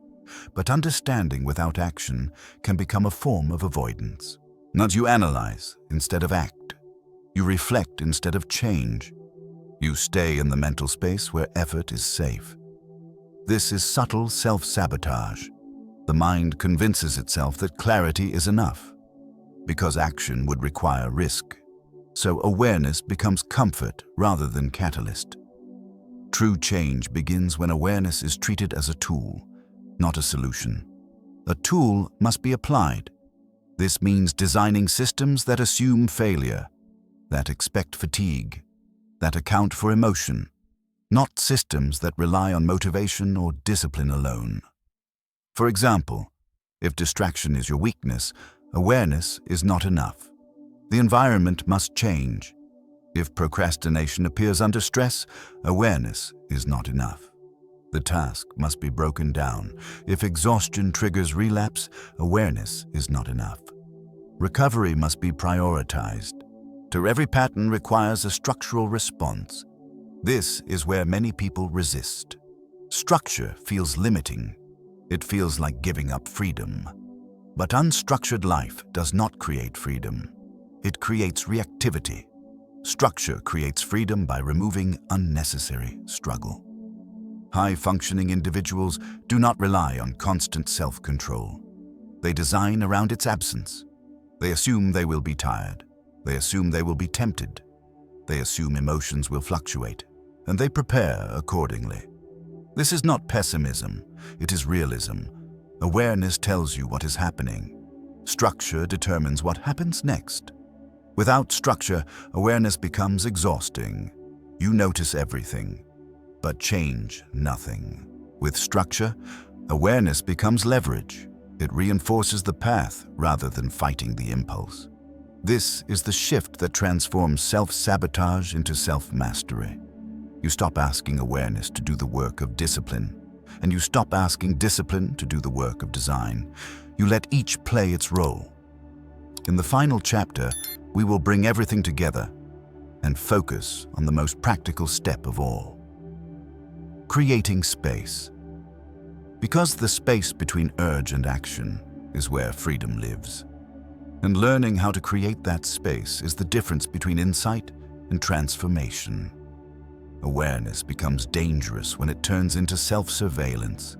But understanding without action can become a form of avoidance. Not you analyze instead of act. You reflect instead of change. You stay in the mental space where effort is safe. This is subtle self-sabotage. The mind convinces itself that clarity is enough, because action would require risk. So awareness becomes comfort rather than catalyst. True change begins when awareness is treated as a tool, not a solution. A tool must be applied. This means designing systems that assume failure, that expect fatigue, that account for emotion, not systems that rely on motivation or discipline alone. For example, if distraction is your weakness, awareness is not enough. The environment must change. If procrastination appears under stress, awareness is not enough. The task must be broken down. If exhaustion triggers relapse, awareness is not enough. Recovery must be prioritized. Every pattern requires a structural response. This is where many people resist. Structure feels limiting. It feels like giving up freedom. But unstructured life does not create freedom. It creates reactivity. Structure creates freedom by removing unnecessary struggle. High-functioning individuals do not rely on constant self-control. They design around its absence. They assume they will be tired. They assume they will be tempted. They assume emotions will fluctuate, and they prepare accordingly. This is not pessimism, it is realism. Awareness tells you what is happening. Structure determines what happens next. Without structure, awareness becomes exhausting. You notice everything, but change nothing. With structure, awareness becomes leverage. It reinforces the path rather than fighting the impulse. This is the shift that transforms self-sabotage into self-mastery. You stop asking awareness to do the work of discipline, and you stop asking discipline to do the work of design. You let each play its role. In the final chapter, we will bring everything together and focus on the most practical step of all: creating space. Because the space between urge and action is where freedom lives. And learning how to create that space is the difference between insight and transformation. Awareness becomes dangerous when it turns into self-surveillance.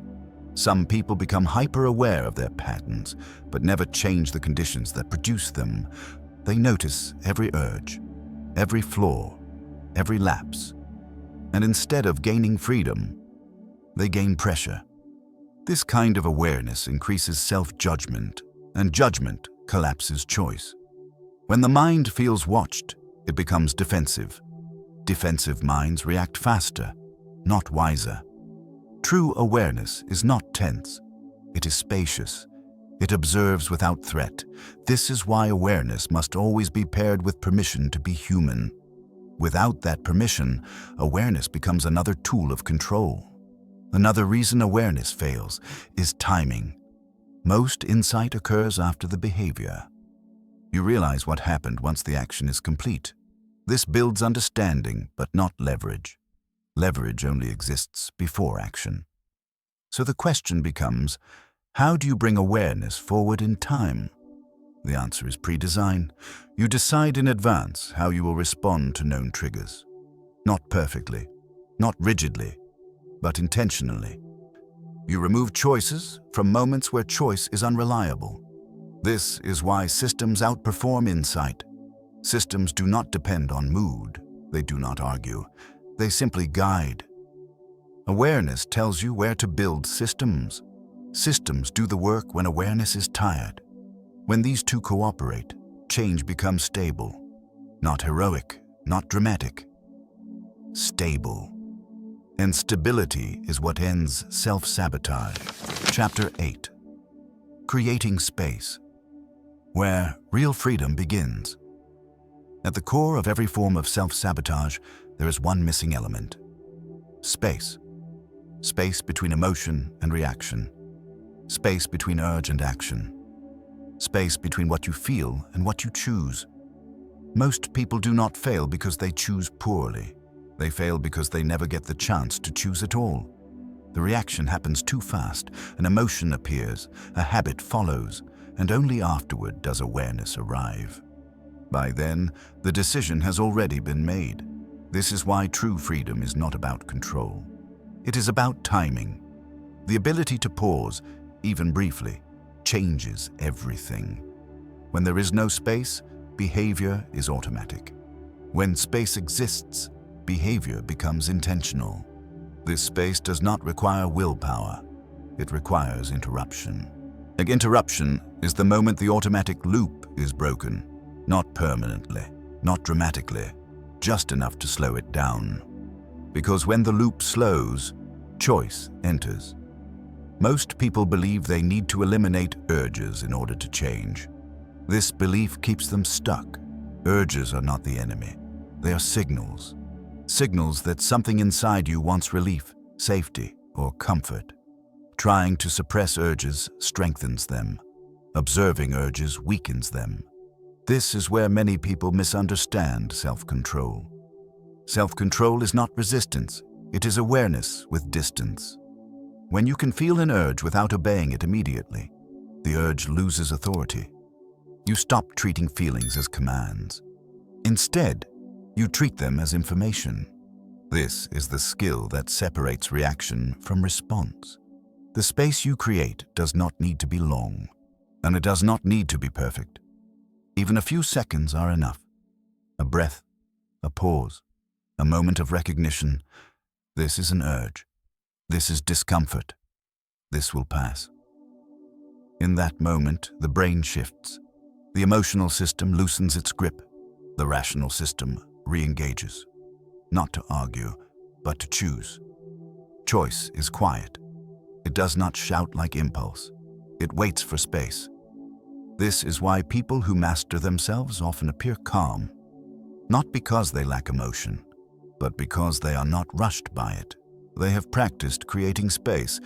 Some people become hyper-aware of their patterns, but never change the conditions that produce them. They notice every urge, every flaw, every lapse. And instead of gaining freedom, they gain pressure. This kind of awareness increases self-judgment, and judgment collapses choice. When the mind feels watched, it becomes defensive. Defensive minds react faster, not wiser. True awareness is not tense. It is spacious. It observes without threat. This is why awareness must always be paired with permission to be human. Without that permission, awareness becomes another tool of control. Another reason awareness fails is timing. Most insight occurs after the behavior. You realize what happened once the action is complete. This builds understanding, but not leverage. Leverage only exists before action. So the question becomes, how do you bring awareness forward in time? The answer is pre-design. You decide in advance how you will respond to known triggers. Not perfectly, not rigidly, but intentionally. You remove choices from moments where choice is unreliable. This is why systems outperform insight. Systems do not depend on mood. They do not argue. They simply guide. Awareness tells you where to build systems. Systems do the work when awareness is tired. When these two cooperate, change becomes stable. Not heroic, not dramatic. Stable. And stability is what ends self-sabotage. Chapter 8. Creating space. Where real freedom begins. At the core of every form of self-sabotage, there is one missing element: space. Space between emotion and reaction. Space between urge and action. Space between what you feel and what you choose. Most people do not fail because they choose poorly. They fail because they never get the chance to choose at all. The reaction happens too fast, an emotion appears, a habit follows, and only afterward does awareness arrive. By then, the decision has already been made. This is why true freedom is not about control. It is about timing. The ability to pause, even briefly, changes everything. When there is no space, behavior is automatic. When space exists, behavior becomes intentional. This space does not require willpower. It requires interruption. An interruption is the moment the automatic loop is broken, not permanently, not dramatically, just enough to slow it down. Because when the loop slows, choice enters. Most people believe they need to eliminate urges in order to change. This belief keeps them stuck. Urges are not the enemy. They are signals. Signals that something inside you wants relief, safety, or comfort. Trying to suppress urges strengthens them. Observing urges weakens them. This is where many people misunderstand self-control. Self-control is not resistance. It is awareness with distance. When you can feel an urge without obeying it immediately, the urge loses authority. You stop treating feelings as commands. Instead, you treat them as information. This is the skill that separates reaction from response. The space you create does not need to be long, and it does not need to be perfect. Even a few seconds are enough. A breath, a pause, a moment of recognition. This is an urge. This is discomfort. This will pass. In that moment, the brain shifts. The emotional system loosens its grip. The rational system re-engages. Not to argue, but to choose. Choice is quiet. It does not shout like impulse. It waits for space. This is why people who master themselves often appear calm, not because they lack emotion, but because they are not rushed by it. They have practiced creating space.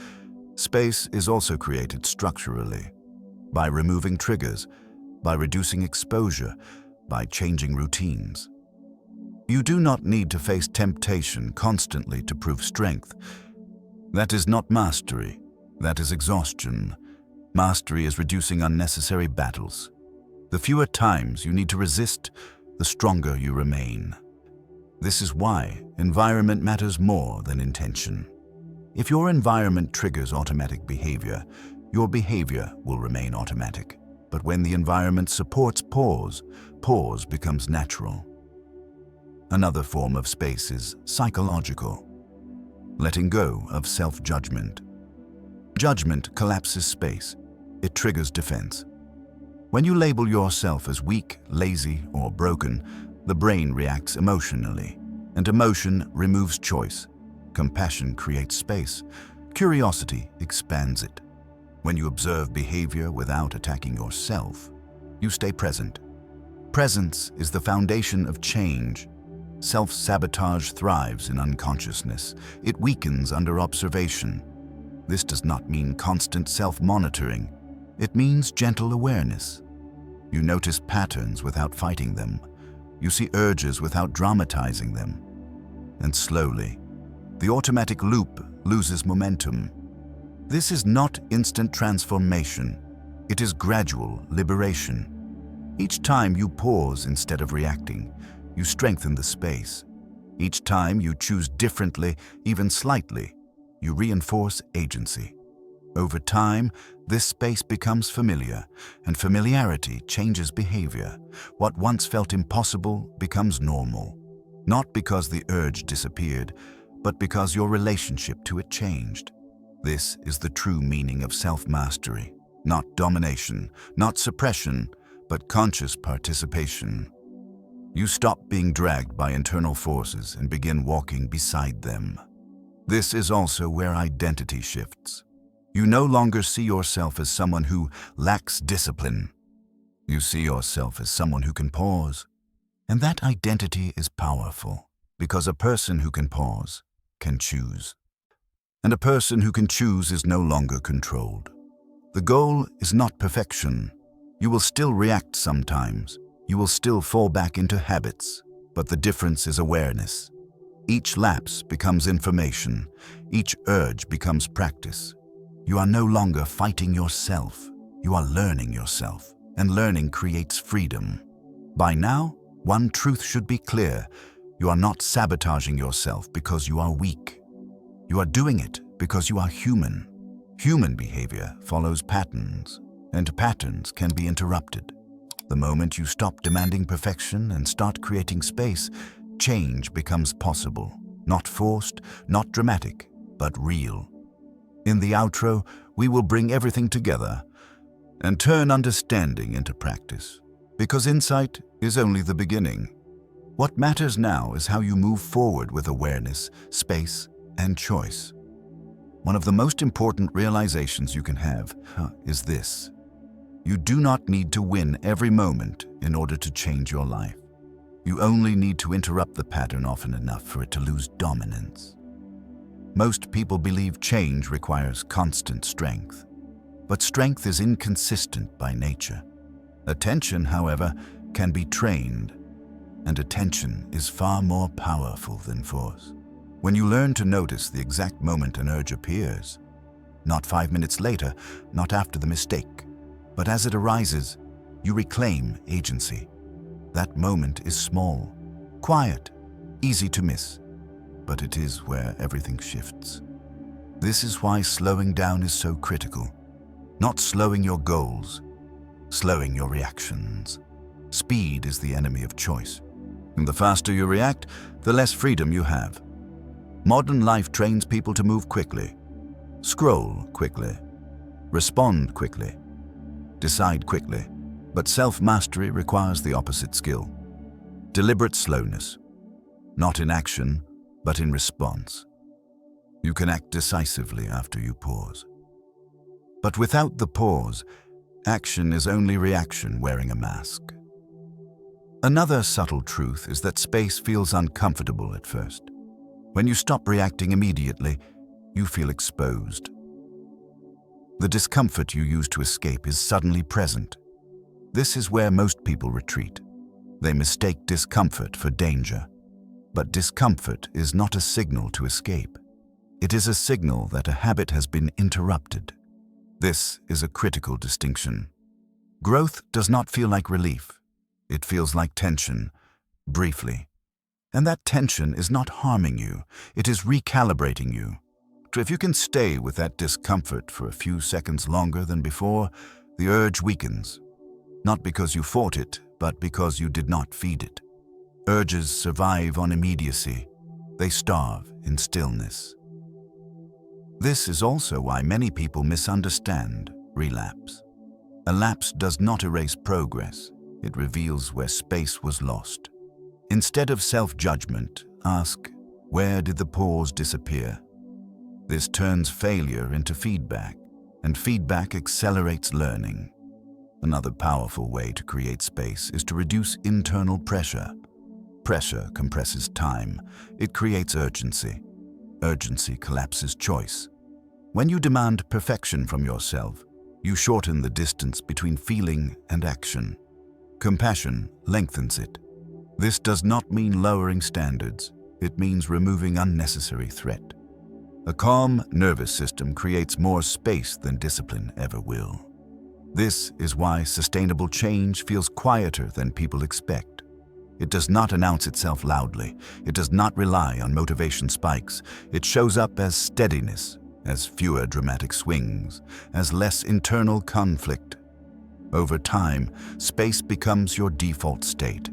Space is also created structurally, by removing triggers, by reducing exposure, by changing routines. You do not need to face temptation constantly to prove strength. That is not mastery. That is exhaustion. Mastery is reducing unnecessary battles. The fewer times you need to resist, the stronger you remain. This is why environment matters more than intention. If your environment triggers automatic behavior, your behavior will remain automatic. But when the environment supports pause, pause becomes natural. Another form of space is psychological. Letting go of self-judgment. Judgment collapses space. It triggers defense. When you label yourself as weak, lazy, or broken, the brain reacts emotionally, and emotion removes choice. Compassion creates space. Curiosity expands it. When you observe behavior without attacking yourself, you stay present. Presence is the foundation of change. Self-sabotage thrives in unconsciousness. It weakens under observation. This does not mean constant self-monitoring. It means gentle awareness. You notice patterns without fighting them. You see urges without dramatizing them. And slowly, the automatic loop loses momentum. This is not instant transformation. It is gradual liberation. Each time you pause instead of reacting, you strengthen the space. Each time you choose differently, even slightly, you reinforce agency. Over time, this space becomes familiar, and familiarity changes behavior. What once felt impossible becomes normal. Not because the urge disappeared, but because your relationship to it changed. This is the true meaning of self-mastery. Not domination, not suppression, but conscious participation. You stop being dragged by internal forces and begin walking beside them. This is also where identity shifts. You no longer see yourself as someone who lacks discipline. You see yourself as someone who can pause. And that identity is powerful, because a person who can pause can choose. And a person who can choose is no longer controlled. The goal is not perfection. You will still react sometimes. You will still fall back into habits, but the difference is awareness. Each lapse becomes information. Each urge becomes practice. You are no longer fighting yourself. You are learning yourself, and learning creates freedom. By now, one truth should be clear. You are not sabotaging yourself because you are weak. You are doing it because you are human. Human behavior follows patterns, and patterns can be interrupted. The moment you stop demanding perfection and start creating space, change becomes possible. Not forced, not dramatic, but real. In the outro, we will bring everything together and turn understanding into practice, because insight is only the beginning. What matters now is how you move forward with awareness, space, and choice. One of the most important realizations you can have is this: you do not need to win every moment in order to change your life. You only need to interrupt the pattern often enough for it to lose dominance. Most people believe change requires constant strength, but strength is inconsistent by nature. Attention, however, can be trained, and attention is far more powerful than force. When you learn to notice the exact moment an urge appears, not 5 minutes later, not after the mistake, but as it arises, you reclaim agency. That moment is small, quiet, easy to miss, but it is where everything shifts. This is why slowing down is so critical. Not slowing your goals, slowing your reactions. Speed is the enemy of choice. And the faster you react, the less freedom you have. Modern life trains people to move quickly, scroll quickly, respond quickly, decide quickly. But self-mastery requires the opposite skill. Deliberate slowness, not in action, but in response. You can act decisively after you pause. But without the pause, action is only reaction wearing a mask. Another subtle truth is that space feels uncomfortable at first. When you stop reacting immediately, you feel exposed. The discomfort you used to escape is suddenly present. This is where most people retreat. They mistake discomfort for danger. But discomfort is not a signal to escape. It is a signal that a habit has been interrupted. This is a critical distinction. Growth does not feel like relief. It feels like tension, briefly. And that tension is not harming you, it is recalibrating you. If you can stay with that discomfort for a few seconds longer than before, the urge weakens. Not because you fought it, but because you did not feed it. Urges survive on immediacy. They starve in stillness. This is also why many people misunderstand relapse. A lapse does not erase progress. It reveals where space was lost. Instead of self-judgment, ask, where did the pause disappear? This turns failure into feedback, and feedback accelerates learning. Another powerful way to create space is to reduce internal pressure. Pressure compresses time. It creates urgency. Urgency collapses choice. When you demand perfection from yourself, you shorten the distance between feeling and action. Compassion lengthens it. This does not mean lowering standards. It means removing unnecessary threat. A calm nervous system creates more space than discipline ever will. This is why sustainable change feels quieter than people expect. It does not announce itself loudly. It does not rely on motivation spikes. It shows up as steadiness, as fewer dramatic swings, as less internal conflict. Over time, space becomes your default state.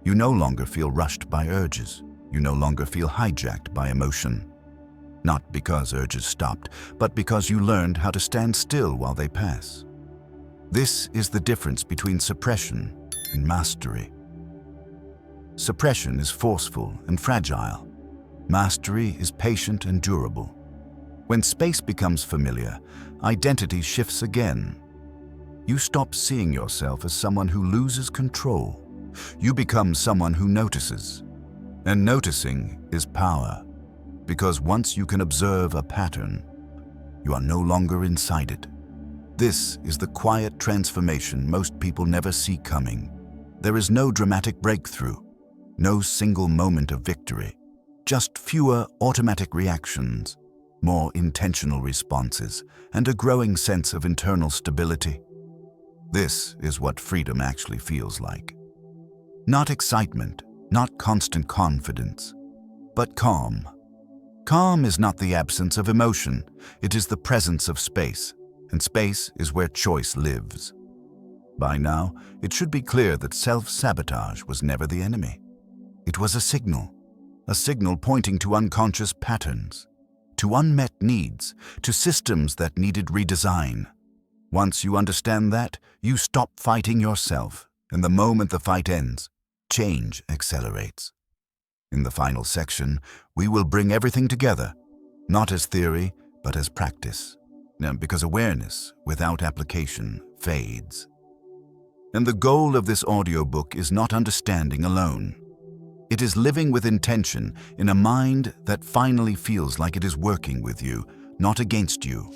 You no longer feel rushed by urges. You no longer feel hijacked by emotion. Not because urges stopped, but because you learned how to stand still while they pass. This is the difference between suppression and mastery. Suppression is forceful and fragile. Mastery is patient and durable. When space becomes familiar, identity shifts again. You stop seeing yourself as someone who loses control. You become someone who notices. And noticing is power, because once you can observe a pattern, you are no longer inside it. This is the quiet transformation most people never see coming. There is no dramatic breakthrough, no single moment of victory, just fewer automatic reactions, more intentional responses, and a growing sense of internal stability. This is what freedom actually feels like. Not excitement, not constant confidence, but calm. Calm is not the absence of emotion, it is the presence of space, and space is where choice lives. By now, it should be clear that self-sabotage was never the enemy. It was a signal pointing to unconscious patterns, to unmet needs, to systems that needed redesign. Once you understand that, you stop fighting yourself, and the moment the fight ends, change accelerates. In the final section, we will bring everything together, not as theory, but as practice, because awareness without application fades. And the goal of this audiobook is not understanding alone. It is living with intention in a mind that finally feels like it is working with you, not against you.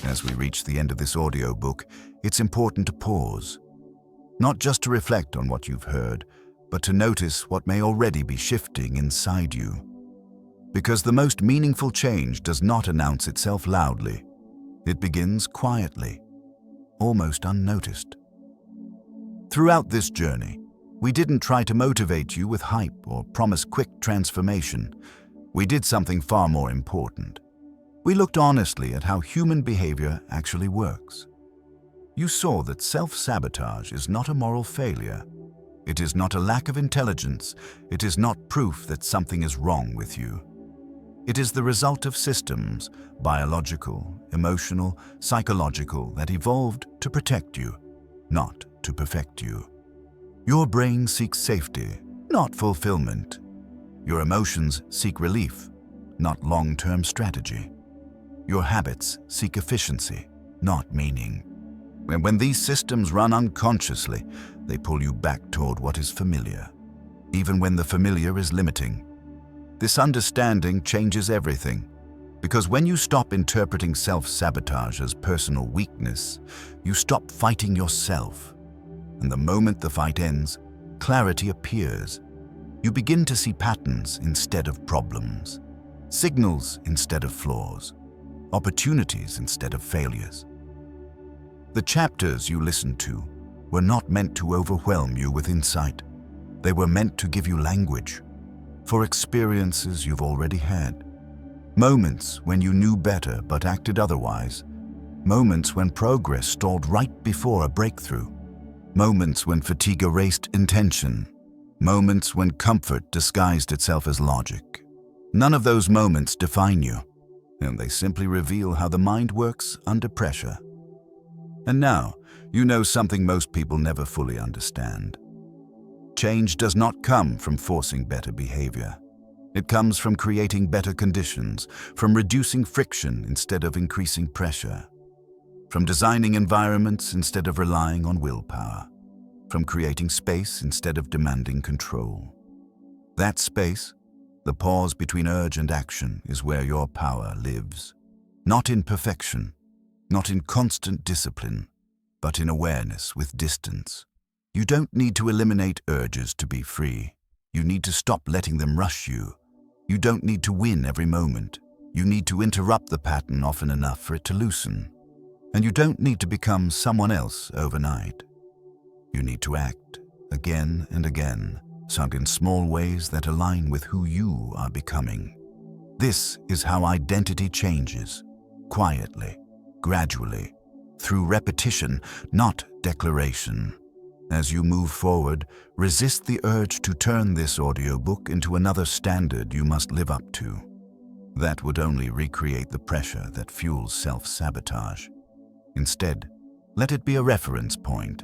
As we reach the end of this audiobook, it's important to pause, not just to reflect on what you've heard, but to notice what may already be shifting inside you. Because the most meaningful change does not announce itself loudly. It begins quietly, almost unnoticed. Throughout this journey, we didn't try to motivate you with hype or promise quick transformation. We did something far more important. We looked honestly at how human behavior actually works. You saw that self-sabotage is not a moral failure. It is not a lack of intelligence. It is not proof that something is wrong with you. It is the result of systems, biological, emotional, psychological, that evolved to protect you, not to perfect you. Your brain seeks safety, not fulfillment. Your emotions seek relief, not long-term strategy. Your habits seek efficiency, not meaning. And when these systems run unconsciously, they pull you back toward what is familiar, even when the familiar is limiting. This understanding changes everything, because when you stop interpreting self-sabotage as personal weakness, you stop fighting yourself. And the moment the fight ends, clarity appears. You begin to see patterns instead of problems, signals instead of flaws, opportunities instead of failures. The chapters you listened to were not meant to overwhelm you with insight. They were meant to give you language for experiences you've already had. Moments when you knew better but acted otherwise. Moments when progress stalled right before a breakthrough. Moments when fatigue erased intention. Moments when comfort disguised itself as logic. None of those moments define you, and they simply reveal how the mind works under pressure. And now, you know something most people never fully understand. Change does not come from forcing better behavior. It comes from creating better conditions, from reducing friction instead of increasing pressure, from designing environments instead of relying on willpower, from creating space instead of demanding control. That space, the pause between urge and action, is where your power lives. Not in perfection, not in constant discipline, but in awareness with distance. You don't need to eliminate urges to be free. You need to stop letting them rush you. You don't need to win every moment. You need to interrupt the pattern often enough for it to loosen. And you don't need to become someone else overnight. You need to act again and again, sunk in small ways that align with who you are becoming. This is how identity changes, quietly, gradually, through repetition, not declaration. As you move forward, resist the urge to turn this audiobook into another standard you must live up to. That would only recreate the pressure that fuels self-sabotage. Instead, let it be a reference point,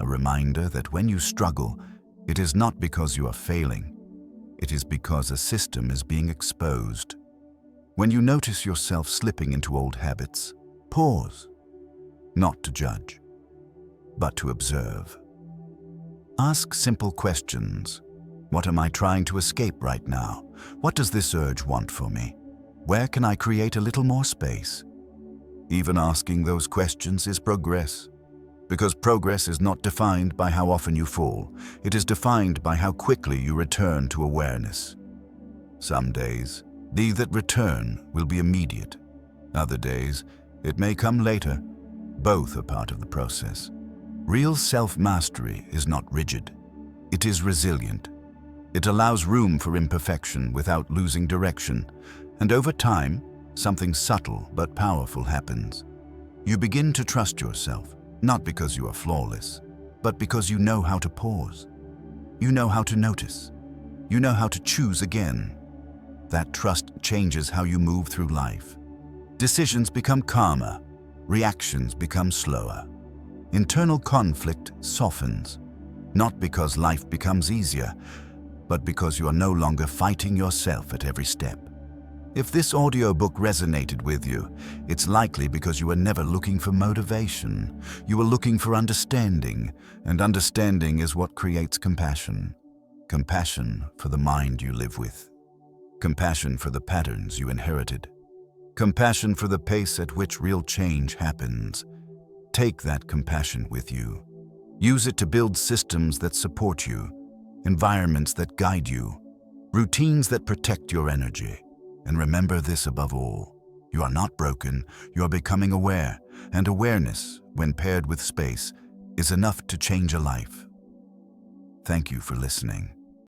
a reminder that when you struggle, it is not because you are failing. It is because a system is being exposed. When you notice yourself slipping into old habits, pause, not to judge, but to observe. Ask simple questions. What am I trying to escape right now? What does this urge want for me? Where can I create a little more space? Even asking those questions is progress, because progress is not defined by how often you fall. It is defined by how quickly you return to awareness. Some days, that return will be immediate. Other days, it may come later. Both are part of the process. Real self-mastery is not rigid. It is resilient. It allows room for imperfection without losing direction, and over time, something subtle but powerful happens. You begin to trust yourself, not because you are flawless, but because you know how to pause. You know how to notice. You know how to choose again. That trust changes how you move through life. Decisions become calmer, reactions become slower. Internal conflict softens, not because life becomes easier, but because you are no longer fighting yourself at every step. If this audiobook resonated with you, it's likely because you were never looking for motivation. You were looking for understanding, and understanding is what creates compassion. Compassion for the mind you live with. Compassion for the patterns you inherited. Compassion for the pace at which real change happens. Take that compassion with you. Use it to build systems that support you, environments that guide you, routines that protect your energy. And remember this above all: you are not broken, you are becoming aware, and awareness, when paired with space, is enough to change a life. Thank you for listening.